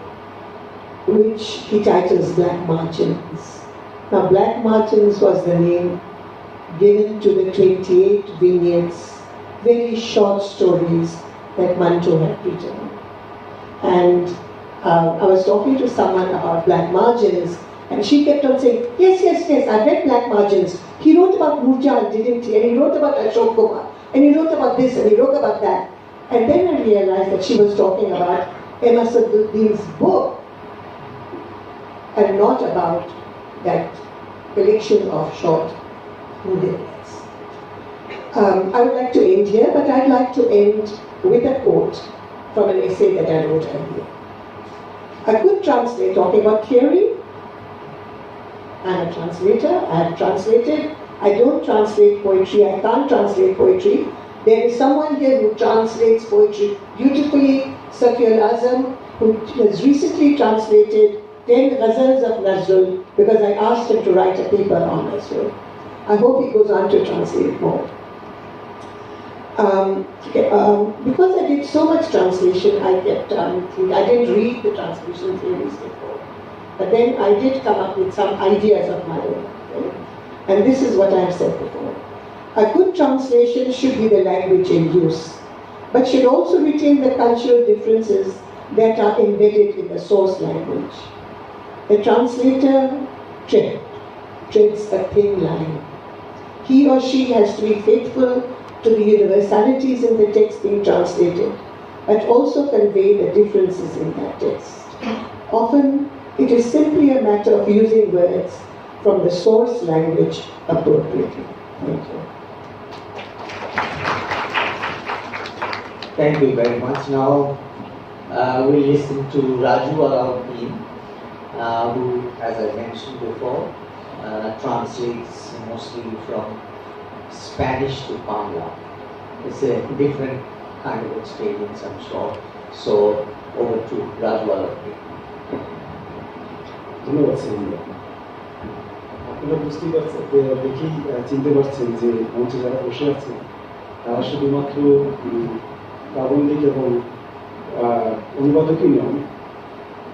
which he titles Black Margins. Now, Black Margins was the name given to the 28 vignettes, very short stories that Manto had written. And I was talking to someone about Black Margins, and she kept on saying, yes, I read Black Margins. He wrote about Nurjan, didn't he? And he wrote about Ashok Kumar, and he wrote about this, and he wrote about that. And then I realized that she was talking about M. Asaduddin's book, and not about that collection of short vignettes. I would like to end here, but I'd like to end with a quote from an essay that I wrote earlier. I could translate, talking about theory. I'm a translator, I have translated. I don't translate poetry, I can't translate poetry. There is someone here who translates poetry beautifully, Safiul Azam, who has recently translated 10 ghazals of Nazrul, because I asked him to write a paper on Nazrul. I hope he goes on to translate more. Because I did so much translation, I kept I didn't read the translation theories before. But then I did come up with some ideas of my own. Okay? And this is what I have said before. A good translation should be the language in use, but should also retain the cultural differences that are embedded in the source language. The translator treads a thin line. He or she has to be faithful to the universalities in the text being translated, but also convey the differences in that text. Often, it is simply a matter of using words from the source language appropriately. Thank you. Thank you very much. Now we'll listen to Raju Alauddin, who, as I mentioned before, translates mostly from Spanish to Bangla. It's a different kind of experience, I'm sure. So over to Raju Alauddin. ধন্যবাদ সেলিমদা। আপনারা বুঝতেই পারছেন, দেখেই চিনতে পারছেন যে মঞ্চে যারা বসে আছেন তারা শুধুমাত্র প্রাবন্ধিক এবং অনুবাদকই নন,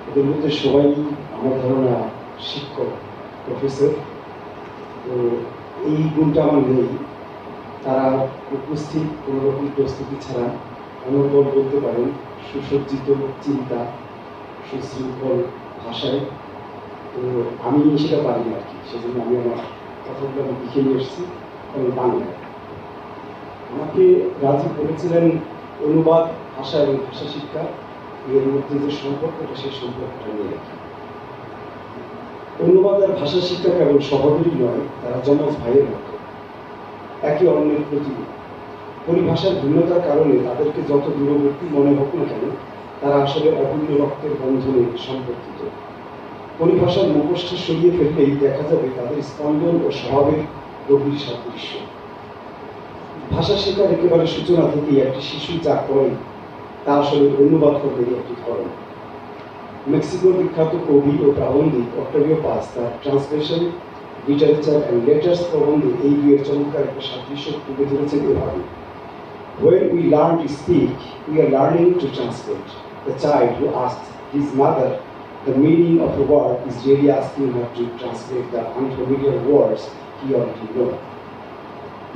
এদের মধ্যে সবাই আমার ধারণা শিক্ষক, প্রফেসর। তো এই গুণটা আমার নেই। তারা উপস্থিত কোনোরকম প্রস্তুতি ছাড়া অনর্গল বলতে পারেন, সুসজ্জিত চিন্তা, সুশৃঙ্খল ভাষায়। তো আমি সেটা পারি না আর কি, সেজন্য আমি আমার কথাগুলো আমি লিখে নিয়ে এসেছি এবং বাংলায়। আমাকে রাজীব বলেছিলেন অনুবাদ, ভাষা এবং ভাষা শিক্ষা এর মধ্যে যে সম্পর্কটা, সেই সম্পর্কটা নিয়ে রাখি। অনুবাদ আর ভাষা শিক্ষা কেবল সহোদরই নয়, তারা যমজ ভাইয়ের মতো, একে অন্যের প্রতি। পরিভাষার ভিন্নতার কারণে তাদেরকে যত দূরবর্তী মনে হোক না কেন, তারা আসলে অভিন্ন রক্তের বন্ধনে সম্পর্কিত। পরিভাষার মুখোশটা সরিয়ে ফেললেই দেখা যাবে তাদের স্পন্দন ও স্বভাবের গভীর সাদৃশ্য। ভাষা শেখার একেবারে সূচনা থেকেই একটি শিশু যা করে তা আসলে অনুবাদ করবে একটি ধরন। মেক্সিকোর বিখ্যাত কবি ও প্রাবন্ধিক অক্টাভিও পাজ তার ট্রান্সলেশন, লিটারেচার অ্যান্ড লেটার্স প্রবন্ধে এই দুইয়ের চমৎকার একটা সাদৃশ্য তুলে ধরেছেন এভাবে: When we learn to speak, we are learning to translate. The child who asks his mother the meaning of a word is really asking her to translate the unfamiliar words he already knows.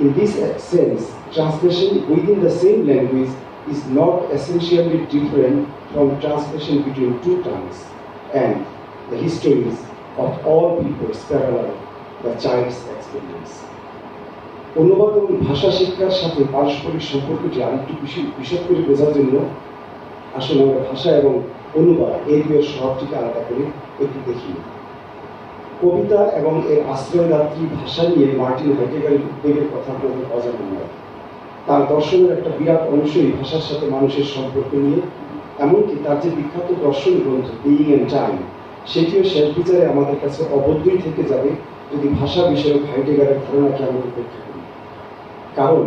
In this sense, translation within the same language is not essentially different from translation between two tongues, and the histories of all peoples parallel the child's experience. অনুবাদ এবং ভাষা শিক্ষার সাথে পারস্পরিক সম্পর্কটি আরেকটু বিশদ করে বোঝার জন্য আসলে আমরা ভাষা এবং অনুবাদ এই দুয়ের স্বভাবটিকে আলাদা করে একটু দেখি। কবিতা এবং এর আশ্রয়দাত্রী ভাষা নিয়ে মার্টিন হাইডেগারের উদ্বেগের কথা আমাদের অজানা নয়। তার দর্শনের একটা বিরাট অংশই ভাষার সাথে মানুষের সম্পর্ক নিয়ে, এমনকি তার যে বিখ্যাত দর্শন গ্রন্থ বিইং এন্ড টাইম, সেটিও শেষ বিচারে আমাদের কাছে অবশ্যই থেকে যাবে যদি ভাষা বিষয়ক হাইডেগারের ধারণাকে আমরা উপেক্ষা করি। কারণ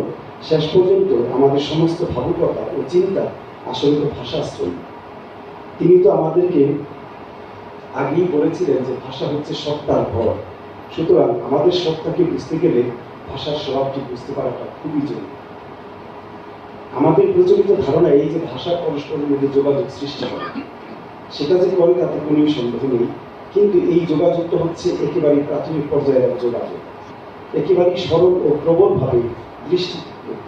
শেষ পর্যন্ত আমাদের সমস্ত ভাবুকতা ও চিন্তা আসলে তো ভাষাশ্রয়ী। তিনি তো আমাদেরকে আগেই বলেছিলেন যে ভাষা হচ্ছে সত্তার ভর। সুতরাং আমাদের সত্তাকে বুঝতে গেলে ভাষার স্বভাবটি বুঝতে পারাটা খুবই জরুরি। আমাদের প্রচলিত ধারণা এই যে ভাষা পরস্পরের মধ্যে যোগাযোগ সৃষ্টি করে, সেটা যে করে তাতে কোনো সন্দেহ নেই, কিন্তু এই যোগাযোগটা হচ্ছে একেবারেই প্রাথমিক পর্যায়ের যোগাযোগ, একেবারেই সরল ও প্রবলভাবে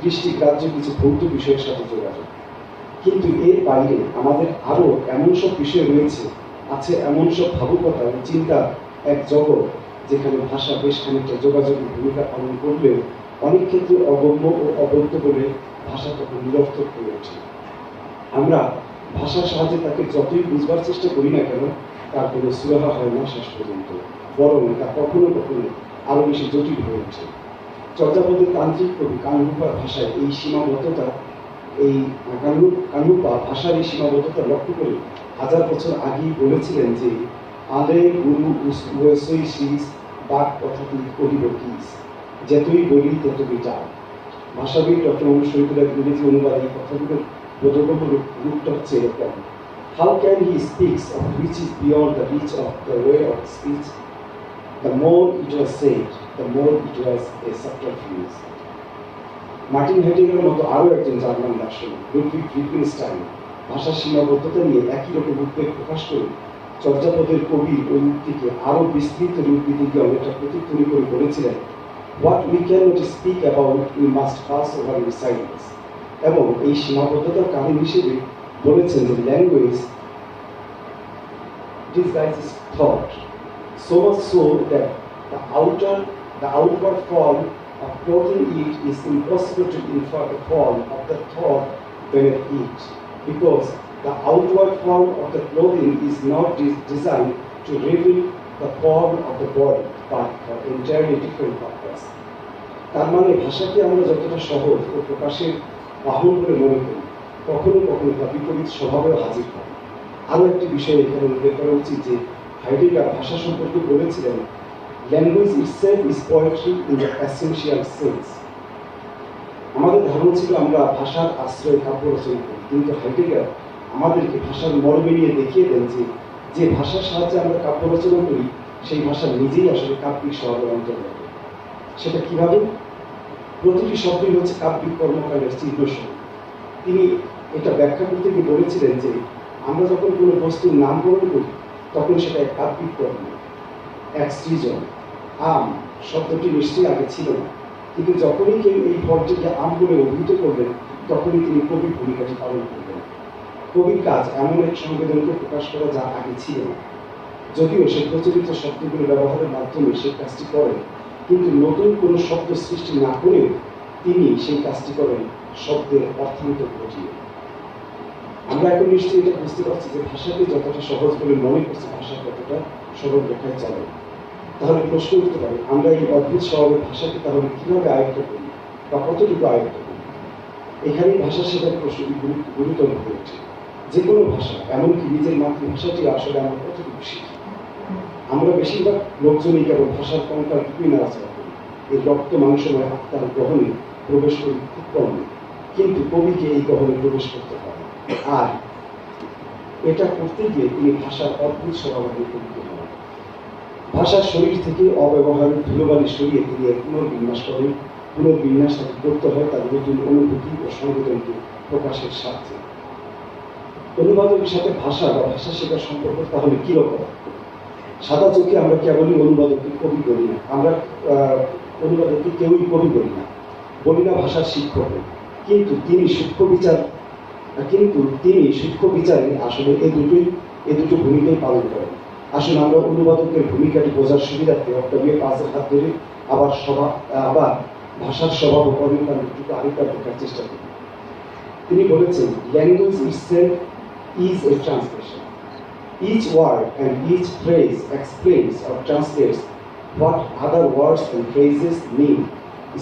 দৃষ্টিগ্রাহ্য কিছু ভৌত বিষয়ের সাথে যোগাযোগ। কিন্তু এর বাইরে আমাদের আরো এমন সব বিষয় রয়েছে, আছে এমন সব ভাবুকতা ও চিন্তার এক জগৎ, যেখানে ভাষা বেশ খানিকটা যোগাযোগের ভূমিকা পালন করলেও অনেক ক্ষেত্রে অগম্য ও অবৈধ বলে ভাষা তখন নিরর্থক হয়ে ওঠে। আমরা ভাষার সাহায্যে তাকে যতই বুঝবার চেষ্টা করি না কেন, তার কোনো সুরাহা হয় না শেষ পর্যন্ত, বরং তা কখনো কখনো আরো বেশি জটিল হয়ে ওঠে। চর্যাপদের তান্ত্রিক কবি কানুপার ভাষায় এই সীমাবদ্ধতা, এই কানুপা ভাষার এই সীমাবদ্ধতা লক্ষ্য করে 1000 বছর আগেই বলেছিলেন যে আলে গুরু উসই শীষ বাক কথাটি কহিব কিস, যতই বলি ততই যাও। ভাষাবিদ ডক্টর মোহাম্মদ শহীদুল্লাহ ইংরেজি অনুবাদ এই কথাগুলোর বোধগম্য রূপটা হচ্ছে এরকম: How can he speaks of which is beyond the reach of the way of speech? The more it was said, the more it was a subterfuge. Martin হাইডেগারের মতো আরও একজন জার্মান দার্শনিক লুডভিগ উইটগেনস্টাইন ভাষার সীমাবদ্ধতা নিয়ে একই রকম উদ্বেগ প্রকাশ করে চর্যাপদের কবি ওই উক্তিকে আরও বিস্তৃত রূপ দিতে গিয়ে অনেকটা প্রতিধ্বনি করে বলেছিলেন, What we cannot speak about, we must pass over in silence. এবং এই সীমাবদ্ধতার কারণ হিসেবে বলেছেন যে language disguises thought, so much so that the outward form of clothing it is impossible to infer the form of the thought beneath it, because the outward form of the clothing is not designed to reveal the form of the body, but for entirely different purpose. তার মানে ভাষাকে আমরা যতটা সহজ ও প্রকাশের বাহন বলে মনে করি, কখনো কখনো তা বিপরীত স্বভাবেও হাজির হয়। আরও একটি বিষয় এখানে উল্লেখ করা উচিত যে হাইডেগার ভাষা সম্পর্কে বলেছিলেন, language itself is poetry in the essential sense. আমাদের ধারণা ছিল আমরা ভাষার আশ্রয়ে কাব্য রচনা করি, কিন্তু হাইডেগার আমাদেরকে ভাষার মর্মে নিয়ে দেখিয়ে দেন যে ভাষার সাহায্যে আমরা কাব্য রচনা করি, সেই ভাষা নিজেই আসলে কাব্যিক স্বভাবের অন্তর্গত। সেটা কিভাবে? প্রতিটি শব্দই হচ্ছে কাব্যিক কর্মকাণ্ডের চিহ্নস্বরূপ। তিনি এটা ব্যাখ্যা করতে গিয়ে বলেছিলেন যে আমরা যখন কোনো বস্তুর নামকরণ করি, তখন সেটা এক কাব্যিক কর্ম, এক সৃজন। আম শব্দটি নিশ্চয়ই আগে ছিল না, কিন্তু যখনই কেউ এই ফলটিকে আম বলে অভিহিত করবেন, তখনই তিনি কবির ভূমিকাটি পালন করবেন। কবির কাজ এমন এক সংবেদনকে প্রকাশ করা যা আগে ছিল না। যদিও সে প্রচলিত শব্দগুলো ব্যবহারের মাধ্যমে সেই কাজটি করেন, কিন্তু নতুন কোনো শব্দ সৃষ্টি না করেও তিনি সেই কাজটি করেন শব্দের অর্থান্তর ঘটিয়ে। আমরা এখন নিশ্চয়ই এটা বুঝতে পারছি যে ভাষাকে যতটা সহজ বলে মনে করছি, ভাষা ততটা সরল রেখায় চলে। তাহলে প্রশ্ন উঠতে পারে, আমরা এই অদ্ভুত স্বভাবের ভাষাকে তাহলে কিভাবে আয়ত্ত করি বা কতটুকু আয়ত্ত করি? এখানেই ভাষা শেখার প্রশ্নটি গুরুতর হয়ে ওঠে। যে কোনো ভাষা, এমনকি নিজের মাতৃভাষাটি আসলে আমরা কতটুকু শিখি? আমরা বেশিরভাগ লোকজনই কেবল ভাষার কঙ্কালটুকুই নাড়াচাড়া করি, এই রক্ত মাংসময় আত্মার গ্রহণে প্রবেশ করি খুব কম, কিন্তু কবিকে এই গ্রহণে প্রবেশ করতে হবে। আর এটা করতে গিয়ে তিনি ভাষার অদ্ভুত স্বভাবের কবিতে হন। ভাষার শরীর থেকে অব্যবহারের ধুলোবালি সরিয়ে তিনি এর পুনর্বিন্যাস করেন। পুনর্বিন্যাস তাকে করতে হয় তার নতুন অনুভূতি ও সংবেদনকে প্রকাশের স্বার্থে। অনুবাদকের সাথে ভাষা বা ভাষা শেখার সম্পর্ক তাহলে কিরকম? সাদা চোখে আমরা কেবলই অনুবাদককে কবি বলি না, আমরা অনুবাদককে কেউই কবি বলি না ভাষার শিক্ষক, কিন্তু তিনি সূক্ষ্ম বিচারে আসলে এই দুটো ভূমিকাই পালন করেন। আসলে আমরা অনুবাদকের ভূমিকাটি বোঝার সুবিধার্থে অক্টাভিয়া পাজের হাত ধরে আবার ভাষার স্বভাব ও কর্মকাণ্ড দুটো আরেকবার দেখার চেষ্টা করি। তিনি বলেছেন, language itself is a translation. Each word and each phrase explains or translates what other words and phrases mean.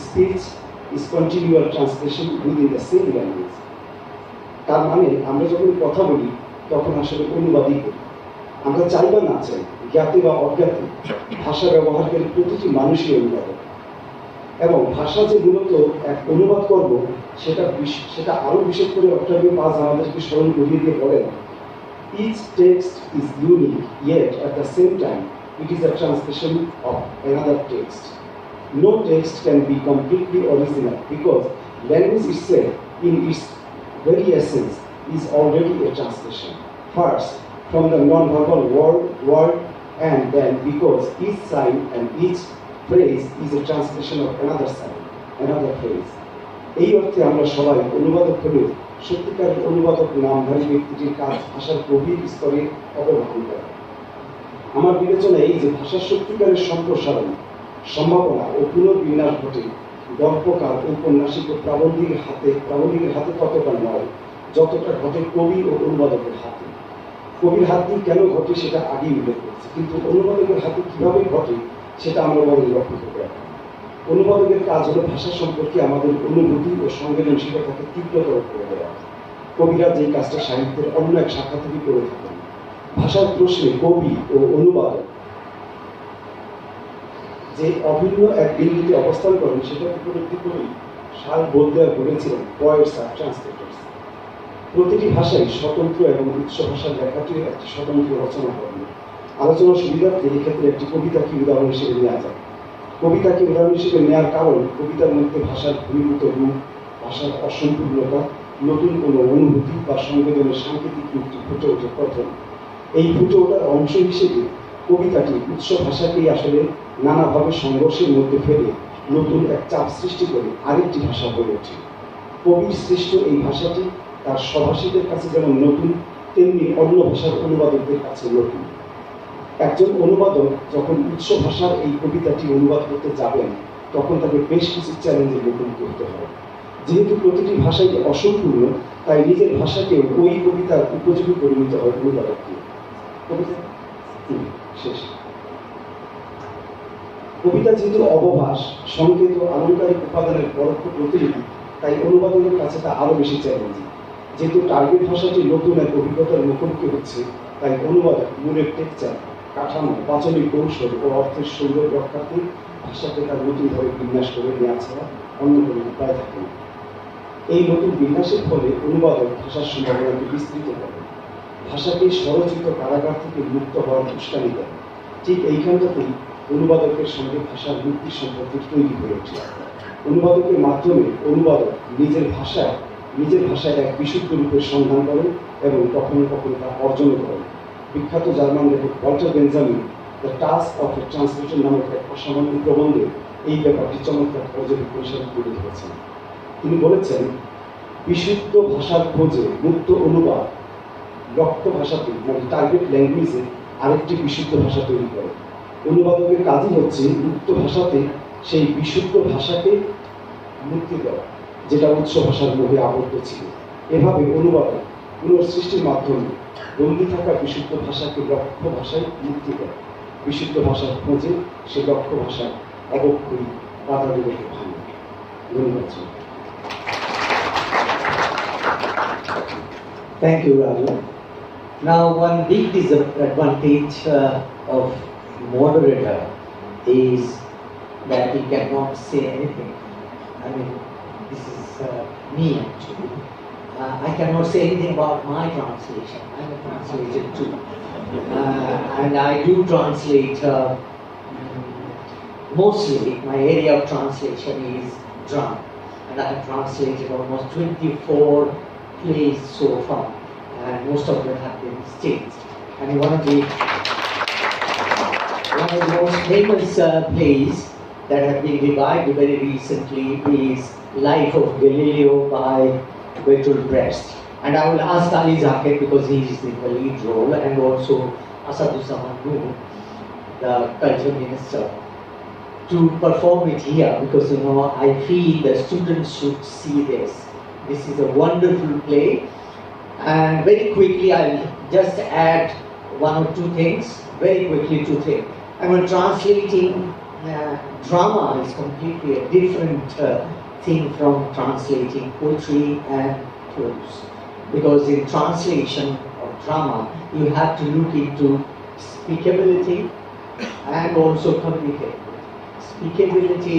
Speech is continual translation within the same language. তার মানে আমরা যখন কথা বলি তখন আসলে অনুবাদই করি। আমরা চাই বা না চাই, জ্ঞাতে বা অজ্ঞাতে, ভাষা ব্যবহারকারী প্রতিটি মানুষই অনুবাদক। এবং ভাষা যে মূলত এক অনুবাদ করব সেটা আরো বিশেষ করে অক্টাভিও পাজ আমাদেরকে স্মরণ করিয়ে দিয়ে বলেন, each text is unique, yet at the same time it is a translation of another text. No text can be completely original because language itself in its very essence is already a translation. First, from the non-verbal word, and then because each sign and each phrase is a translation of another sign, another phrase. এই অর্থে আমরা সবাই অনুবাদক হলেও সত্যিকার অনুবাদক নামধারী ব্যক্তিটির কাজ ভাষার গভীর স্তরে অবলোকন করা। আমার বিবেচনায় এই যে ভাষার সত্যিকারের সম্প্রসারণ, সম্ভাবনা ও পুনর্বিন্যাস ঘটে গল্পকার, ঔপন্যাসিক ও প্রাবন্ধিকের হাতে ততটা নয় যতটা ঘটে কবি ও অনুবাদকের হাতে। কবির হাত দিয়ে কেন ঘটে সেটা আগেই উল্লেখ করছি, কিন্তু অনুবাদকের হাতে কিভাবে ঘটে সেটা আমরা বড় লক্ষ্য করতে পারি। অনুবাদকের কাজ হলো ভাষা সম্পর্কে আমাদের অনুভূতি ও সংবেদনশীলতাকে তীব্রতর করে দেওয়া। কবিরা যে কাজটা সাহিত্যের অন্য এক শাখা থেকে করে থাকেন। ভাষার প্রশ্নে কবি ও অনুবাদক যে অভিন্ন এক বিন্দুতে অবস্থান করেন সেটাকে উপলব্ধি করেই শাল বোলদেয়ার বলেছিলেন, poets are translators। প্রতিটি ভাষাই স্বতন্ত্র এবং উৎস ভাষার লেখাটির একটি স্বতন্ত্র রচনা করেন। আলোচনার সুবিধার্থে এই ক্ষেত্রে একটি কবিতাকে উদাহরণ হিসেবে নেওয়া যায়। কবিতাকে উদাহরণ হিসেবে নেওয়ার কারণ কবিতার মধ্যে ভাষার ঘনীভূত রূপ, ভাষার অসম্পূর্ণতা, নতুন কোনো অনুভূতি বা সংবেদনের সাংকেতিক রূপটি ফুটে ওঠে প্রথম। এই ফুটে ওঠার অংশ হিসেবে কবিতাটি উৎস ভাষাকেই আসলে নানাভাবে সংঘর্ষের মধ্যে ফেলে নতুন এক চাপ সৃষ্টি করে আরেকটি ভাষা হয়ে ওঠে। কবির সৃষ্ট এই ভাষাটি তার স্বভাষীদের কাছে যেমন নতুন, তেমনি অন্য ভাষার অনুবাদকদের কাছে নতুন। একজন অনুবাদক যখন উৎস ভাষার এই কবিতাটি অনুবাদ করতে যাবেন তখন তাকে বেশ কিছু চ্যালেঞ্জের মুখোমুখি হতে হয়। যেহেতু প্রতিটি ভাষাই অসম্পূর্ণ, তাই নিজের ভাষাকে ওই কবিতার উপযোগী করে নিতে হয় অনুবাদককে। শেষ। কবিতা যেহেতু অবভাষ, সংকেত ও আলংকারিক উপাদানের পরোক্ষ প্রতিলিপি, তাই অনুবাদকের কাছে তা আরো বেশি চ্যালেঞ্জিং। যেহেতু টার্গেট ভাষাটি নতুন এক অভিজ্ঞতার মুখোমুখি হচ্ছে, তাই অনুবাদক মূলের টেকচার, কাঠামো, বাচনিক কৌশল ও অর্থের সৌন্দর্য রক্ষার্থে ভাষাকে তার নতুনভাবে বিন্যাস করে নেওয়া ছাড়া অন্য কোনো উপায় থাকে না। এই নতুন বিন্যাসের ফলে অনুবাদক ভাষার সম্ভাবনাকে বিস্তৃত করে, ভাষাকে স্বরচিত কারাগার থেকে মুক্ত হওয়ার উস্কানি দেয়। ঠিক এইখানটাতেই অনুবাদকের সঙ্গে ভাষার মুক্তির সম্পর্ক তৈরি হয়ে ওঠে। অনুবাদকের মাধ্যমে অনুবাদক নিজের ভাষায় এক বিশুদ্ধ রূপের সন্ধান করেন এবং কখনো কখনো তা অর্জন করেন। বিখ্যাত জার্মান লেখক Walter Benjamin the task of A translation নামক এক অসামান্য প্রবন্ধে এই ব্যাপারটি চমৎকার পর্যবেক্ষণ হিসেবে তুলে ধরেছেন। তিনি বলেছেন, বিশুদ্ধ ভাষার খোঁজে মুক্ত অনুবাদ লক্ষ্য ভাষাতে, মানে টার্গেট ল্যাঙ্গুয়েজে আরেকটি বিশুদ্ধ ভাষা তৈরি করে। অনুবাদকের কাজই হচ্ছে মুক্ত ভাষাতে সেই বিশুদ্ধ ভাষাকে মুক্তি দেওয়া, যেটা উৎস ভাষার মধ্যে আবদ্ধ ছিল। এভাবে অনুবাদক পুনঃসৃষ্টির মাধ্যমে বন্দী থাকা বিশুদ্ধ ভাষাকে লক্ষ্য ভাষায় মুক্তি দেয়। বিশুদ্ধ ভাষার খোঁজে সে লক্ষ্য ভাষায় অবক্ষয়ী বাধাগুলোকে ভাঙে। ধন্যবাদ। Thank you, Raju. Now, one big disadvantage of moderator is that he cannot say anything. I mean, this is me actually. I cannot say anything about my translation. I'm a translator too. And I do translate, mostly my area of translation is drama. And I have translated almost 24 plays so far, and most of them have been staged. And one of the most famous plays that have been revived very recently is Life of Galileo by Bertolt Brecht. And I will ask Ali Zakir, because he is in the lead role, and also Asaduzzaman Noor, the culture minister, to perform it here, because I feel the students should see this. This is a wonderful play, and very quickly I'll just add one or two things, very quickly two things. I mean, translating drama is completely a different thing from translating poetry and prose, because in translation of drama you have to look into speakability and also communicability. Speakability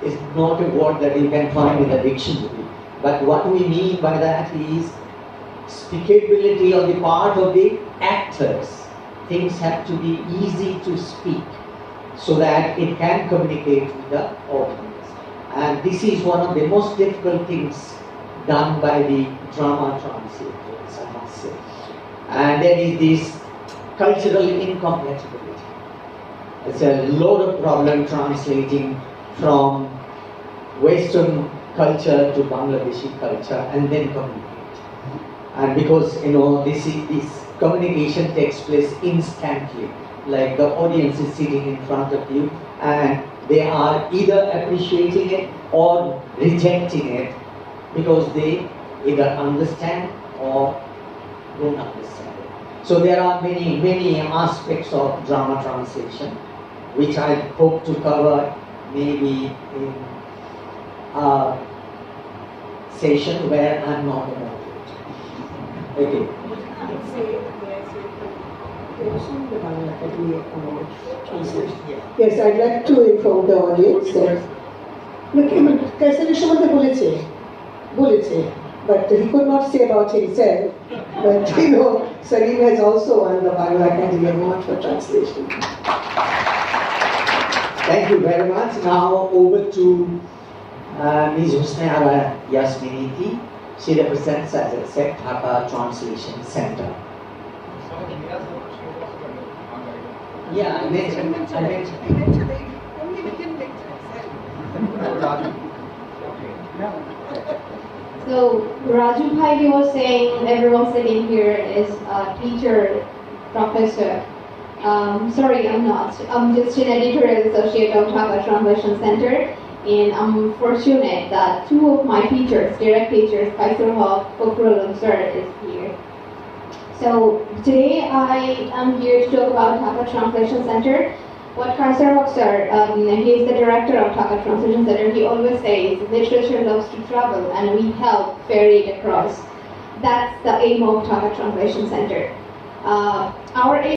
is not a word that you can find in the dictionary. But what we mean by that is speakability on the part of the actors. Things have to be easy to speak so that it can communicate with the audience. And this is one of the most difficult things done by the drama translators, I must say. And there is this cultural incompatibility. It's a lot of problem translating from Western culture to Bangladeshi culture and then communicate. And because this communication takes place instantly, like the audience is sitting in front of you and they are either appreciating it or rejecting it because they either understand or don't understand it. So there are many aspects of drama translation which I hope to cover maybe in a session where I'm not a moderator. Okay. Yes, I'd like to inform the audience that Kaisari Shumante boleche, but he could not say about himself. But Salim has also won the Bangla Academy Award for translation. Thank you very much. Now over to Ms. Husna Yasminiti. She represents, as I said, Dhaka Translation Center. Yeah, I mentioned. Only within So Raju Bhai, he was saying everyone sitting here is a teacher, professor. Sorry, I'm not. I'm just an editorial associate of Dhaka Translation Center, and I'm fortunate that two of my teachers, direct teachers, Kaisar Haq, Fakrul sir, is here. So today I am here to talk about Dhaka Translation Center. What Kaisar Haq sir, he is the director of Dhaka Translation Center. He always says literature loves to travel, and we help ferry it across. That's the aim of Dhaka Translation Center. Our aim